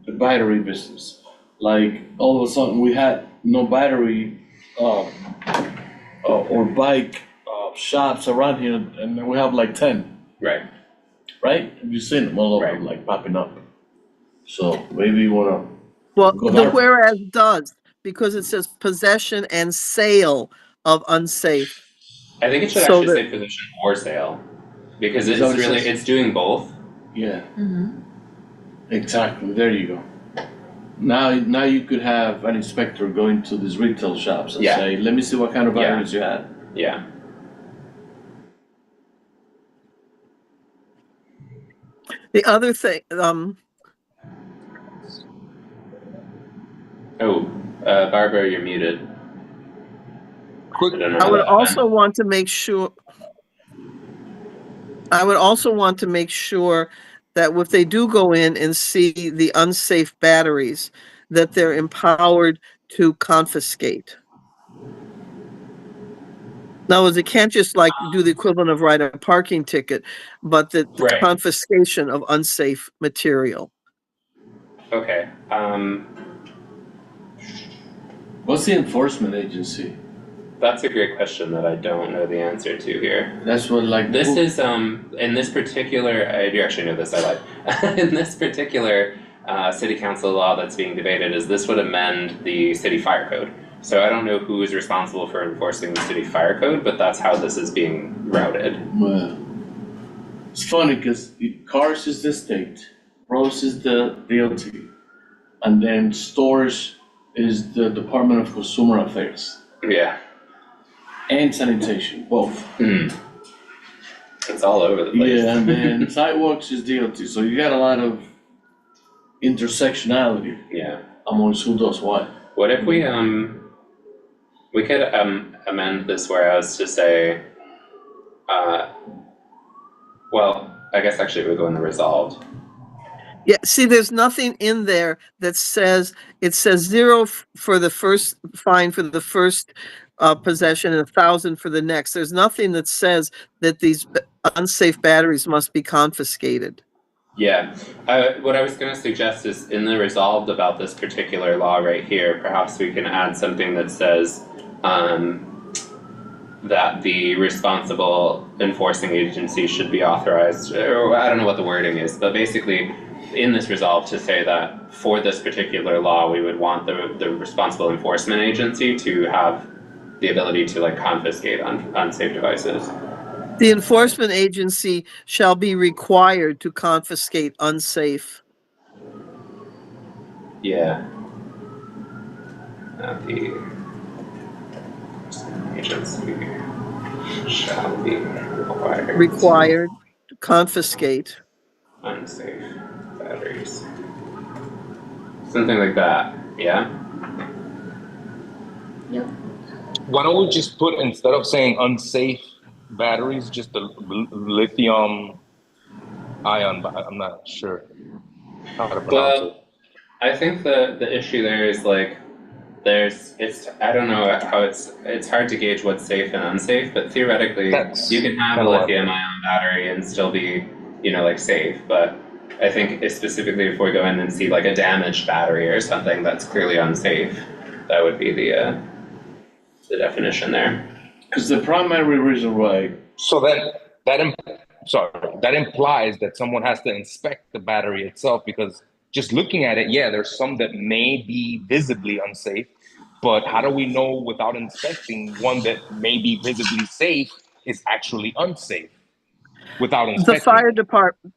the battery business. Like all of a sudden we had no battery, or bike, shops around here, and then we have like 10, Right, right? Have you seen them all over, Right. like popping up? So maybe you wanna, Well, Go the ahead. whereas does, because it says possession and sale of unsafe. I think it should So actually that- say possession or sale, because Is that it's what it really, says? it's doing both. yeah, Mm-hmm. exactly, there you go. Now you could have an inspector going to these retail shops and Yeah. say, let me see what kind of Yeah. batteries you had. Yeah, The other thing, Barbara, you're muted. Quick, I don't know I how would that also happened. want to make sure, that if they do go in and see the unsafe batteries, that they're empowered to confiscate. In other words, it can't just like do the equivalent of write a parking ticket, but the Right. confiscation of unsafe material. Okay, What's the enforcement agency? that's a great question that I don't know the answer to here. That's what like. This who- is, in this particular, I do actually know this, I lied. In this particular, city council law that's being debated, is this would amend the city fire code. So I don't know who is responsible for enforcing the city fire code, but that's how this is being routed. Well, it's funny because cars is the state, roads is the DOT, and then stores is the Department of Consumer Affairs Yeah, and sanitation, both. it's all over the place. Yeah, and then sidewalks is DOT, so you got a lot of intersectionality Yeah. amongst who does what. What if we could amend this whereas to say, well, I guess actually it would go in the resolved. Yeah, see, there's nothing in there that says, it says 0 for the first fine for the first possession and 1,000 for the next. There's nothing that says that these unsafe batteries must be confiscated. Yeah, what I was gonna suggest is in the resolved about this particular law right here, perhaps we can add something that says, that the responsible enforcing agency should be authorized, or I don't know what the wording is, but basically in this resolve to say that for this particular law, we would want the responsible enforcement agency to have the ability to like confiscate unsafe devices. The enforcement agency shall be required to confiscate unsafe. Yeah. The agency shall be Required to confiscate. unsafe batteries. Something like that, yeah? Yep. Why don't we just put, instead of saying unsafe batteries, just the lithium ion? I'm not sure how to pronounce it. Well, I think the issue there is like it's I don't know how it's hard to gauge what's safe and unsafe, but theoretically That's you can have a kind of what I lithium thought. ion battery and still be, like safe. But I think specifically if we go in and see like a damaged battery or something that's clearly unsafe, that would be the definition there. Because the primary reason why, So then that implies that someone has to inspect the battery itself, because just looking at it, yeah, there's some that may be visibly unsafe, but how do we know without inspecting one that may be visibly safe is actually unsafe without inspecting it?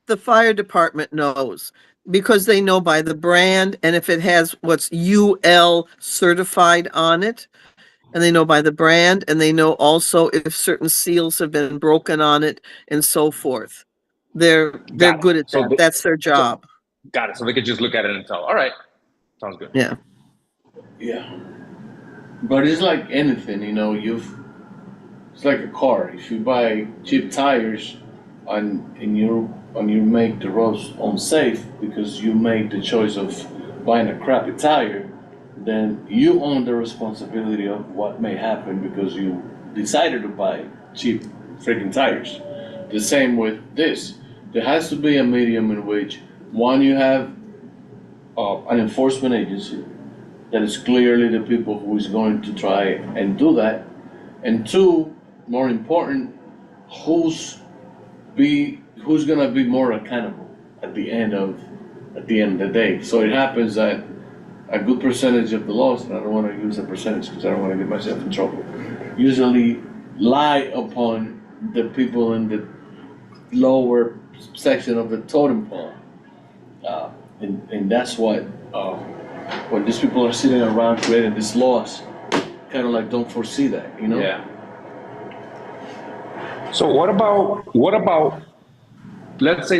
The fire department knows because they know by the brand and if it has what's UL certified on it. And they know by the brand and they know also if certain seals have been broken on it and so forth. They're Got it. good at So that. That's their job. Got it. So they could just look at it and tell, all right, sounds good. Yeah. yeah. But it's like anything, it's like a car. If you buy cheap tires and you make the roads unsafe because you made the choice of buying a crappy tire, then you own the responsibility of what may happen because you decided to buy cheap freaking tires. The same with this. There has to be a medium in which, one, you have an enforcement agency that is clearly the people who is going to try and do that, and two, more important, who's gonna be more accountable at the end of the day. So it happens that a good percentage of the laws, and I don't want to use a percentage because I don't want to get myself in trouble, usually lie upon the people in the lower section of the totem pole. And that's what, when these people are sitting around creating these laws, kind of like don't foresee that, Yeah. So what about let's say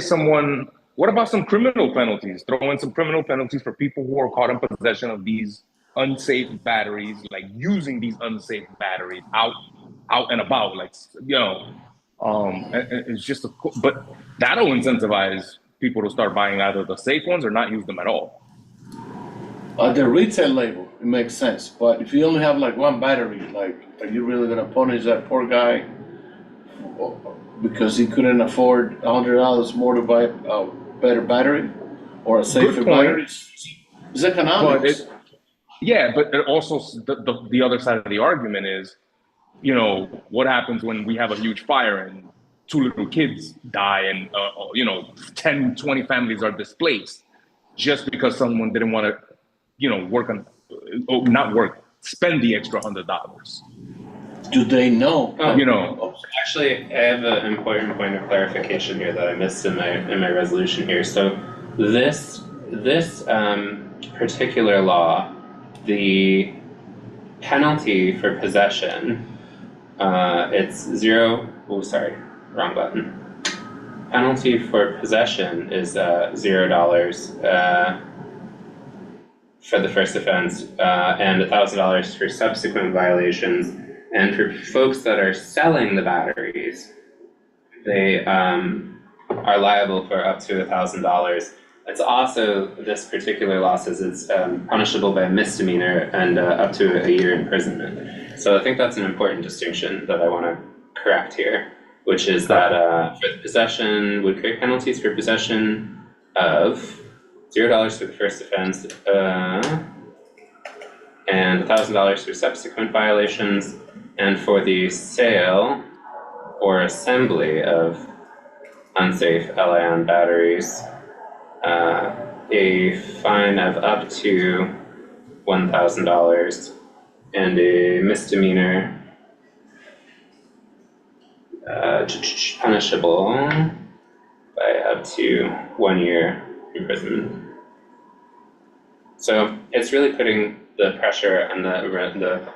what about some criminal penalties? Throw in some criminal penalties for people who are caught in possession of these unsafe batteries, like using these unsafe batteries out and about, like, it's just but that'll incentivize people to start buying either the safe ones or not use them at all. The retail label, it makes sense, but if you only have like one battery, like, are you really gonna punish that poor guy because he couldn't afford $100 more to buy a better battery or a safer battery? It's economics. But it also, the other side of the argument is, what happens when we have a huge fire and 2 little kids die and 10, 20 families are displaced just because someone didn't want to spend the extra $100. Do they know? Actually, I have an important point of clarification here that I missed in my resolution here. So this particular law, the penalty for possession, it's zero. Oh, sorry, wrong button. Penalty for possession is $0 for the first offense, and $1,000 for subsequent violations. And for folks that are selling the batteries, they are liable for up to $1,000. It's also, this particular law says it's punishable by a misdemeanor and up to a year imprisonment. So I think that's an important distinction that I want to correct here, which is that for the possession, would create penalties for possession of $0 for the first offense, and $1,000 for subsequent violations, and for the sale or assembly of unsafe Li-ion batteries, a fine of up to $1,000 and a misdemeanor punishable by up to 1 year imprisonment. So it's really putting the pressure and the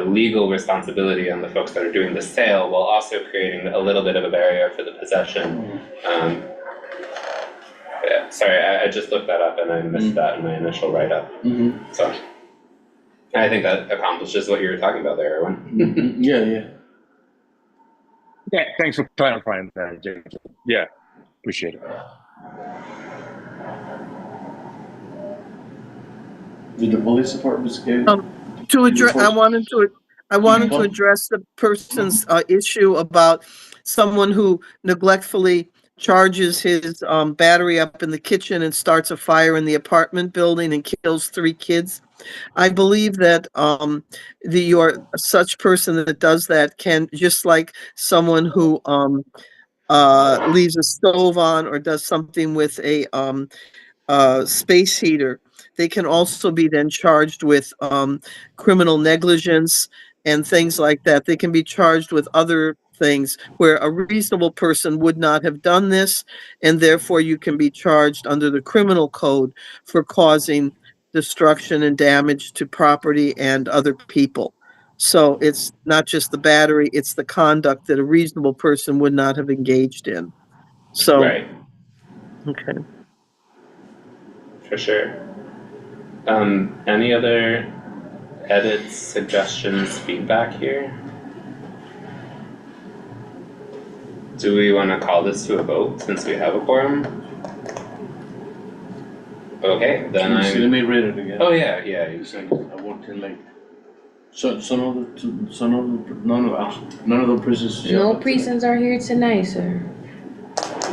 legal responsibility on the folks that are doing the sale, while also creating a little bit of a barrier for the possession. Sorry, I just looked that up and I missed that in my initial write-up. So I think that accomplishes what you were talking about there, Erwin. Yeah. Yeah, thanks for clarifying that, James. Yeah, appreciate it. Did the police department get? To address, I wanted to Mhm. address the person's issue about someone who neglectfully charges his battery up in the kitchen and starts a fire in the apartment building and kills 3 kids. I believe that your such person that does that can, just like someone who leaves a stove on or does something with a space heater, they can also be then charged with criminal negligence and things like that. They can be charged with other things where a reasonable person would not have done this, and therefore you can be charged under the criminal code for causing destruction and damage to property and other people. So it's not just the battery, it's the conduct that a reasonable person would not have engaged in. So, Right, okay. for sure. Any other edits, suggestions, feedback here? Do we want to call this to a vote since we have a quorum? Okay, then Let me read it again. Oh yeah, yeah. It's like, I worked in late. So none of the prisons. No prisons are here tonight, sir.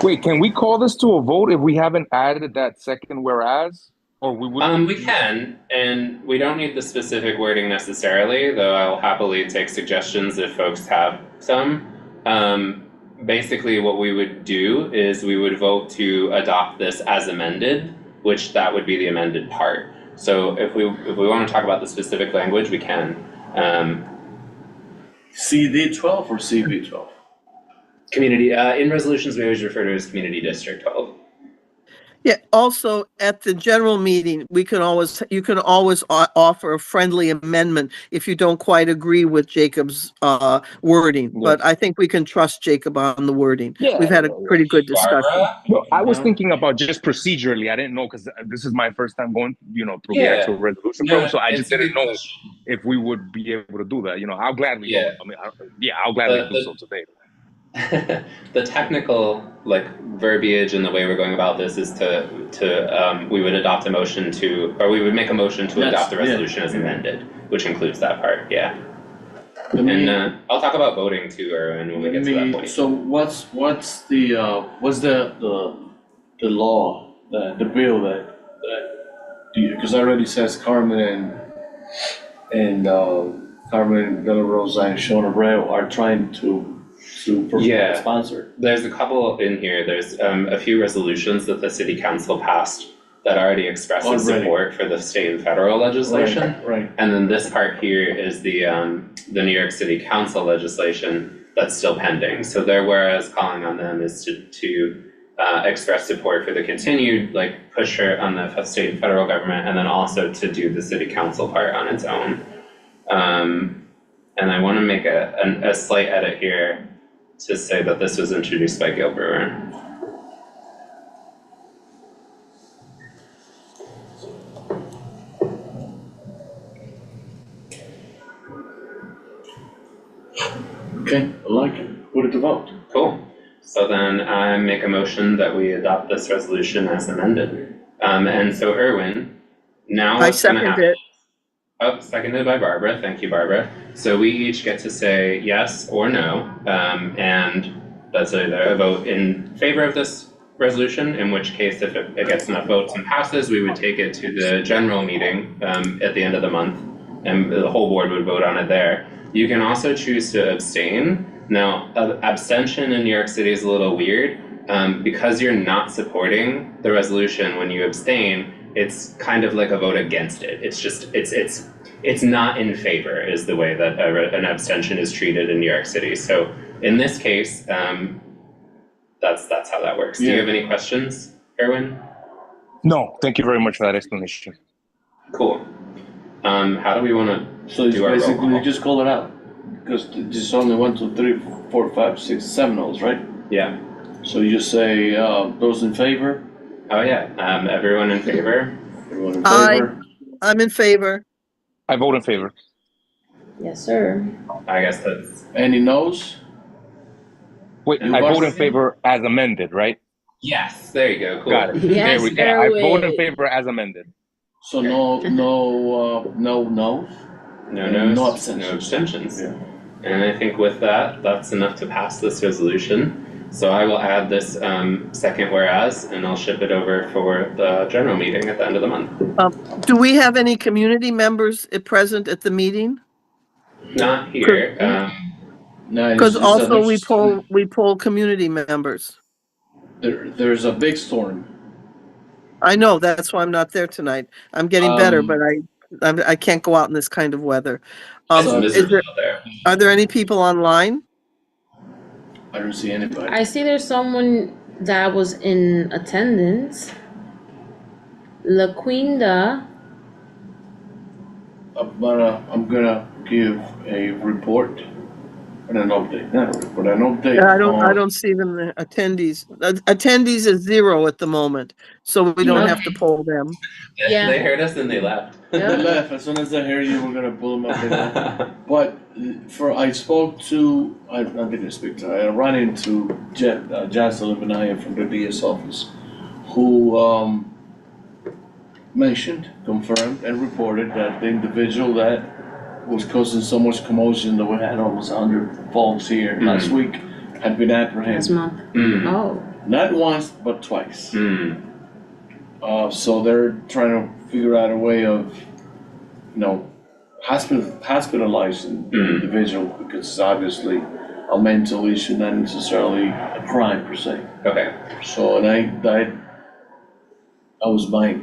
Wait, can we call this to a vote if we haven't added that second whereas? Or we would? We can, and we don't need the specific wording necessarily, though I'll happily take suggestions if folks have some. Basically what we would do is we would vote to adopt this as amended, which that would be the amended part. So if we want to talk about the specific language, we can. CD 12 or CB 12? Community, in resolutions, we always refer to it as Community District 12. Yeah, also at the general meeting, you can always offer a friendly amendment if you don't quite agree with Jacob's wording. Yeah. But I think we can trust Jacob on the wording. Yeah. We've had a pretty good discussion. Barbara? No, I was thinking about just procedurally. I didn't know because this is my first time going, through the Yeah. actual resolution No, program. So I it's just a good didn't know question. if we would be able to do that. I'll gladly Yeah. go. I'll gladly do so today. The technical verbiage and the way we're going about this is we would adopt a motion to, or we would make a motion to Yes, adopt the yeah. resolution as amended, which includes that part, yeah. Let me- And I'll talk about voting too, Erwin, when we get to that point. So what's the law, the bill that because it already says Carmen and Carmen De La Rosa and Shona Abreu are trying to Yeah. sponsor. There's a couple in here, there's a few resolutions that the city council passed that already expresses Already. support for the state and federal legislation. Right. And then this part here is the New York City Council legislation that's still pending. So their whereas calling on them is to express support for the continued push on the state and federal government, and then also to do the city council part on its own. And I want to make a slight edit here to say that this was introduced by Gil Brewer. Okay, I like it. Put it to vote. Cool. So then I make a motion that we adopt this resolution as amended. And so Erwin, now I what's gonna second happen? it. Oh, seconded by Barbara. Thank you, Barbara. So we each get to say yes or no, and that's either a vote in favor of this resolution, in which case if it gets enough votes and passes, we would take it to the general meeting at the end of the month, and the whole board would vote on it there. You can also choose to abstain. Now, abstention in New York City is a little weird, because you're not supporting the resolution when you abstain. It's kind of like a vote against it. It's just, it's not in favor is the way that an abstention is treated in New York City. So in this case, that's how that works. Do you Yeah. have any questions, Erwin? No, thank you very much for that explanation. Cool. How do we wanna So it's do our roll basically, call? just call it out. Because there's only 1, 2, 3, 4, 5, 6, 7 votes, right? Yeah. So you just say, those in favor? Oh yeah. Everyone in favor? Everyone in Aye. favor? I'm in favor. I vote in favor. Yes, sir. I guess that's, Any no's? Wait, You I vote in voted in? favor as amended, right? yes, there you go, cool. Got it. Yes, Yeah, I vote in Erwin. favor as amended. So no no's? No No no's, no abstentions. abstentions. Yeah. And I think with that, that's enough to pass this resolution. So I will add this second whereas, and I'll ship it over for the general meeting at the end of the month. Do we have any community members present at the meeting? Not here, No, Because it's also there's- we poll community members. there's a big storm. I know, that's why I'm not there tonight. I'm getting better, but I can't go out in this kind of weather. it's So- miserable out there. Are there any people online? I don't see anybody. I see there's someone that was in attendance. LaQuinda. I'm gonna give a report and an update, not a report, an update. I don't see them there. Attendees. Attendees is 0 at the moment, so we don't have to poll them. Yeah. They heard us and they left. They left, as soon as they hear you, we're gonna pull them up. They left. But I spoke to, I didn't speak to, I ran into Jocelyn Benaya from the DS office, who mentioned, confirmed, and reported that the individual that was causing so much commotion that we had almost 100 folks here last week had been Last apprehended. month. Mm. Oh. Not once, but twice. Mm. So they're trying to figure out a way of, hospitalizing the Mm. individual because it's obviously a mental issue, not necessarily a crime per se. Okay. So, and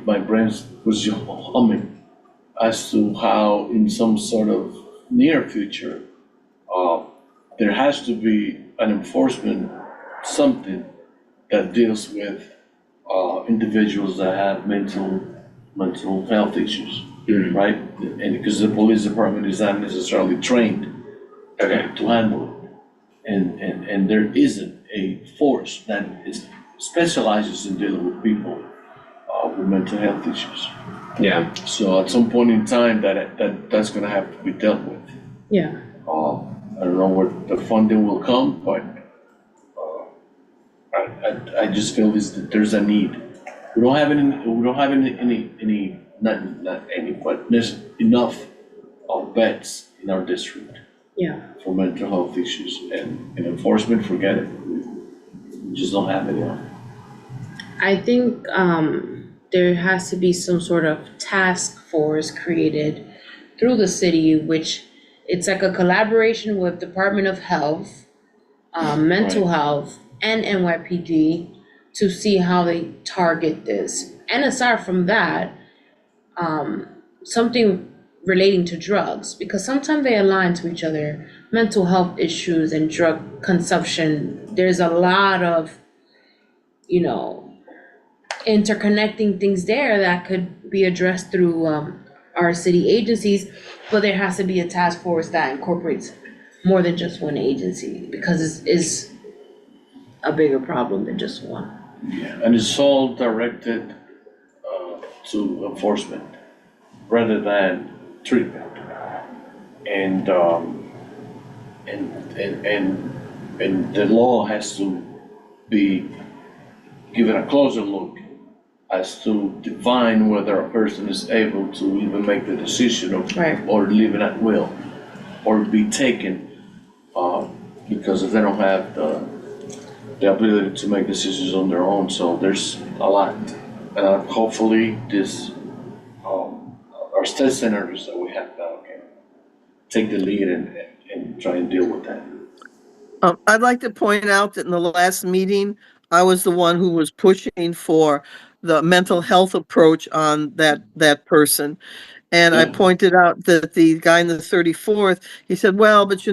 my brain was humming as to how in some sort of near future, there has to be an enforcement, something that deals with individuals that have mental health issues, Mm. right? And because the police department is not necessarily trained Okay. to handle it. And there isn't a force that specializes in dealing with people with mental health issues. Yeah. So at some point in time, that's gonna have to be dealt with. Yeah. I don't know where the funding will come, but I just feel that there's a need. We don't have any, not any, but there's enough beds in our district Yeah. for mental health issues, and enforcement, forget it. We just don't have enough. I think there has to be some sort of task force created through the city, which it's like a collaboration with Department of Health, Mental Health, and NYPD to see how they target this. And aside from that, something relating to drugs, because sometimes they align to each other. Mental health issues and drug consumption, there's a lot of, interconnecting things there that could be addressed through our city agencies, but there has to be a task force that incorporates more than just one agency, because it's a bigger problem than just one. Yeah, and it's all directed to enforcement rather than treatment. And the law has to be given a closer look as to define whether a person is able to even make the decision of, Right. or live in at will, or be taken, because if they don't have the ability to make decisions on their own. So there's a lot. Hopefully this, our state senators that we have now can take the lead and try and deal with that. I'd like to point out that in the last meeting, I was the one who was pushing for the mental health approach on that person. And I Yeah. pointed out that the guy in the 34th, he said, well, but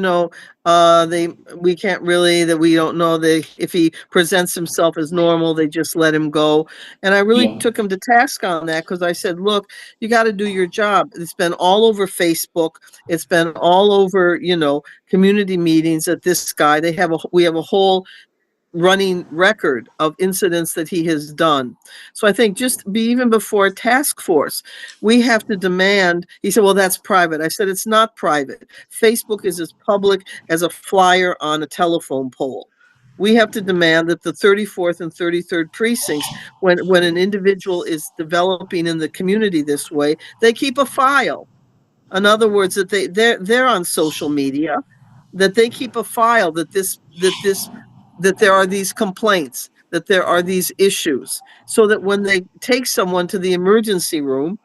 we can't really, that we don't know if he presents himself as normal, they just let him go. And I really Yeah. took him to task on that, because I said, look, you got to do your job. It's been all over Facebook. It's been all over, community meetings that this guy, we have a whole running record of incidents that he has done. So I think even before a task force, we have to demand, he said, well, that's private. I said, it's not private. Facebook is as public as a flyer on a telephone pole. We have to demand that the 34th and 33rd precincts, when an individual is developing in the community this way, they keep a file. In other words, that they're on social media, that they keep a file that there are these complaints, that there are these issues, so that when they take someone to the emergency room,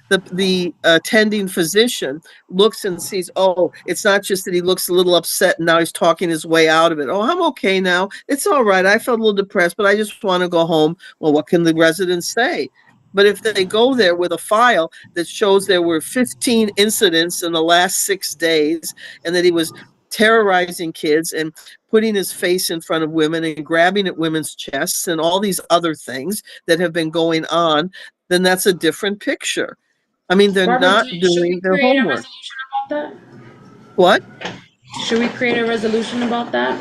the attending physician looks and sees, oh, it's not just that he looks a little upset and now he's talking his way out of it. Oh, I'm okay now. It's all right. I felt a little depressed, but I just want to go home. Well, what can the residents say? But if they go there with a file that shows there were 15 incidents in the last 6 days and that he was terrorizing kids and putting his face in front of women and grabbing at women's chests and all these other things that have been going on, then that's a different picture. I mean, they're Barbara, not should doing we their create a homework. resolution about that? What? Should we create a resolution about that?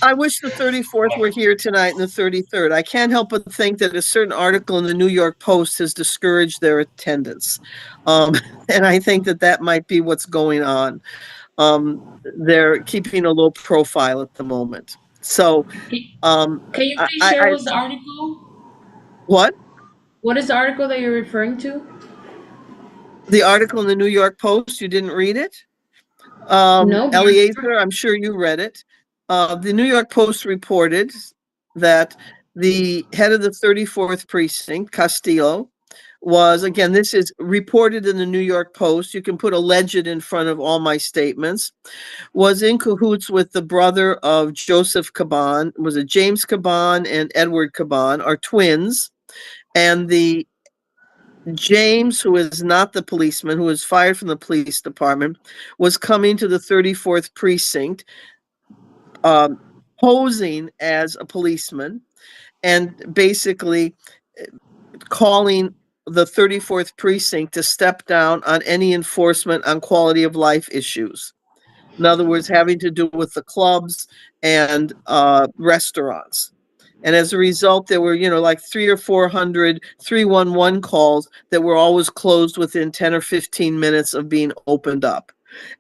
I wish the 34th were here tonight and the 33rd. I can't help but think that a certain article in the New York Post has discouraged their attendance. And I think that might be what's going on. They're keeping a low profile at the moment. So, Can you please share with the article? What? What is the article that you're referring to? The article in the New York Post, you didn't read it? No. Eliezer, I'm sure you read it. The New York Post reported that the head of the 34th precinct, Castillo, was, again, this is reported in the New York Post. You can put alleged in front of all my statements, was in cahoots with the brother of Joseph Caban. Was it James Caban and Edward Caban are twins. And the James, who is not the policeman, who was fired from the police department, was coming to the 34th precinct, posing as a policeman and basically calling the 34th precinct to step down on any enforcement on quality of life issues. In other words, having to do with the clubs and restaurants. And as a result, there were, like 300 or 400 311 calls that were always closed within 10 or 15 minutes of being opened up.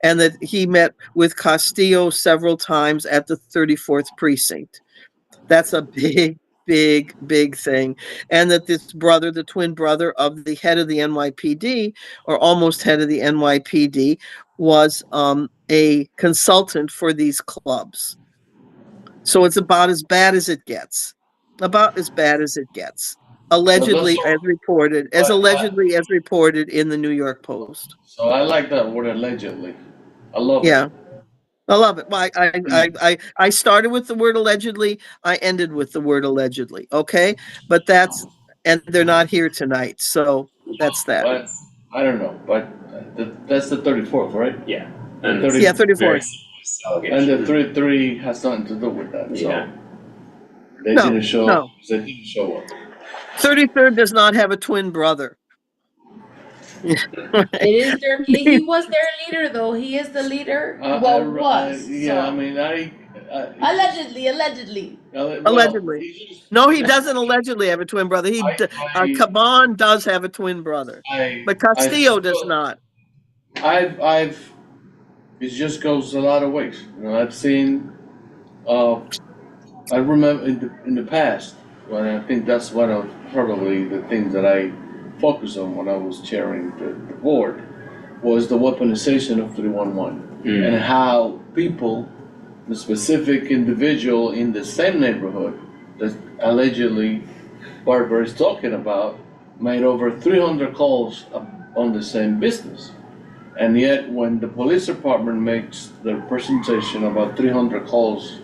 And that he met with Castillo several times at the 34th precinct. That's a big thing. And that this brother, the twin brother of the head of the NYPD, or almost head of the NYPD, was a consultant for these clubs. So it's about as bad as it gets. Allegedly, as reported in the New York Post. So I like that word allegedly. I love it. Yeah. I love it. Well, I started with the word allegedly. I ended with the word allegedly. Okay. But and they're not here tonight. So that's that. But I don't know, but that's the 34th, right? Yeah. And And 34th. And the 33 has nothing to do with that, so. Yeah. They No, didn't show no. up. They didn't show up. 33rd does not have a twin brother. It is he was their leader though. He is the leader. Allegedly. Allegedly. No, he doesn't allegedly have a twin brother. Caban does have a twin brother, but Castillo does not. It just goes a lot of ways. I've seen, I remember in the past, when I think that's one of probably the things that I focused on when I was chairing the board, was the weaponization of 311 and how people, the specific individual in the same neighborhood that allegedly Barbara is talking about, made over 300 calls on the same business. And yet, when the police department makes their presentation about 300 calls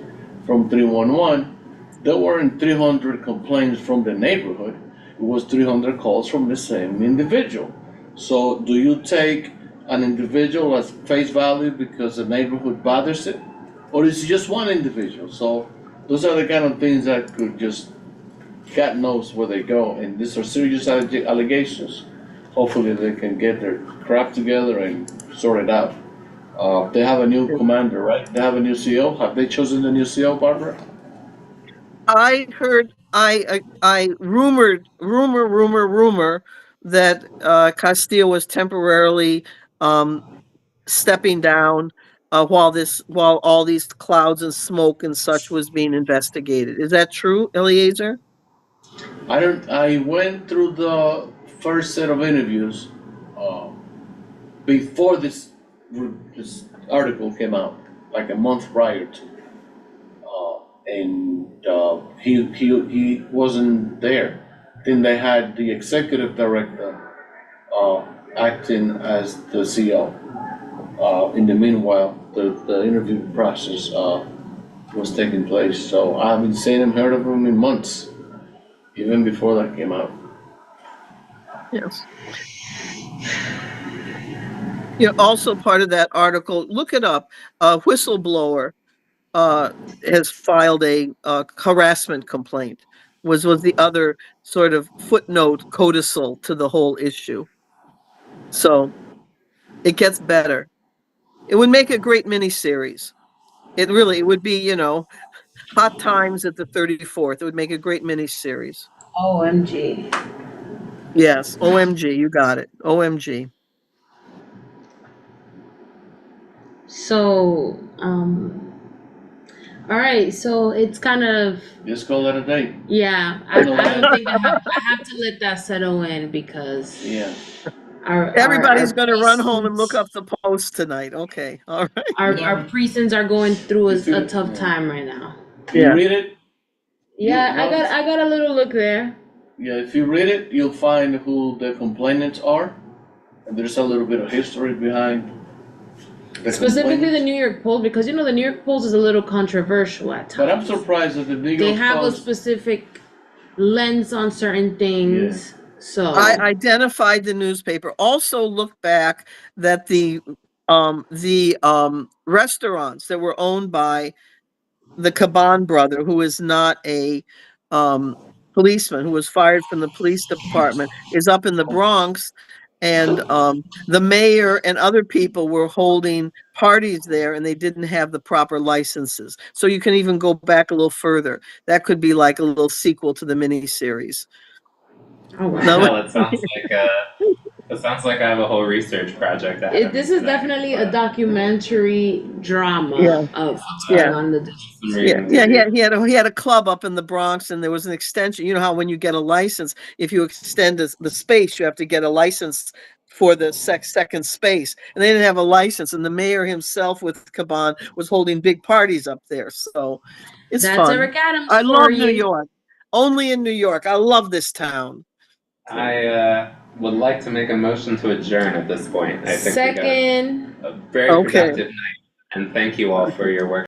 from 311, there weren't 300 complaints from the neighborhood. It was 300 calls from the same individual. So do you take an individual as face value because the neighborhood bothers it? Or is it just one individual? So those are the kind of things that could just, God knows where they go. And these are serious allegations. Hopefully they can get their crap together and sort it out. They have a new commander, right? They have a new CO. Have they chosen the new CO, Barbara? I heard, I rumor that Castillo was temporarily stepping down while all these clouds and smoke and such was being investigated. Is that true, Eliezer? I went through the first set of interviews before this article came out, like a month prior to. He wasn't there. Then they had the executive director acting as the CEO. In the meanwhile, the interview process was taking place. So I haven't seen him, heard of him in months, even before that came out. Yes. You know, also part of that article, look it up, a whistleblower has filed a harassment complaint, was the other sort of footnote codicil to the whole issue. So it gets better. It would make a great miniseries. It would be, you know, Hot Times at the 34th. It would make a great miniseries. OMG. Yes, OMG, you got it. OMG. So, all right, so it's kind of, Just call it a day. yeah, I don't think I have to let that settle in because Yeah. Everybody's our going to run home and look precincts- up the post tonight. Okay, all right. our precincts are going through You feel- a tough yeah. time right now. If you read it, Yeah, You- I got a little look there. yeah, if you read it, you'll find who the complainants are, and there's a little bit of history behind the Specifically the complainants. New York Post, because you know the New York Post is a little controversial at times. But I'm surprised that the New They York have a Post, specific lens on certain things. So I identified the newspaper. Also look back that the restaurants that were owned by the Caban brother, who is not a policeman, who was fired from the police department, is up in the Bronx. And the mayor and other people were holding parties there and they didn't have the proper licenses. So you can even go back a little further. That could be like a little sequel to the miniseries. oh wow. No. Well, it sounds like I have a whole research project. ahead of This me is today, definitely a but- documentary drama Yeah. of what's Yeah. going on in the He had a club up in the Bronx and there was an extension. You know how when you get a license, if you extend the space, you have to get a license for the second space. And they didn't have a license. And the mayor himself with Caban was holding big parties up there. So it's That's fun. Eric Adams I love for New you. York. Only in New York. I love this town. I would like to make a motion to adjourn at this point. I think we Second. got a very Okay. productive night, and thank you all for your work.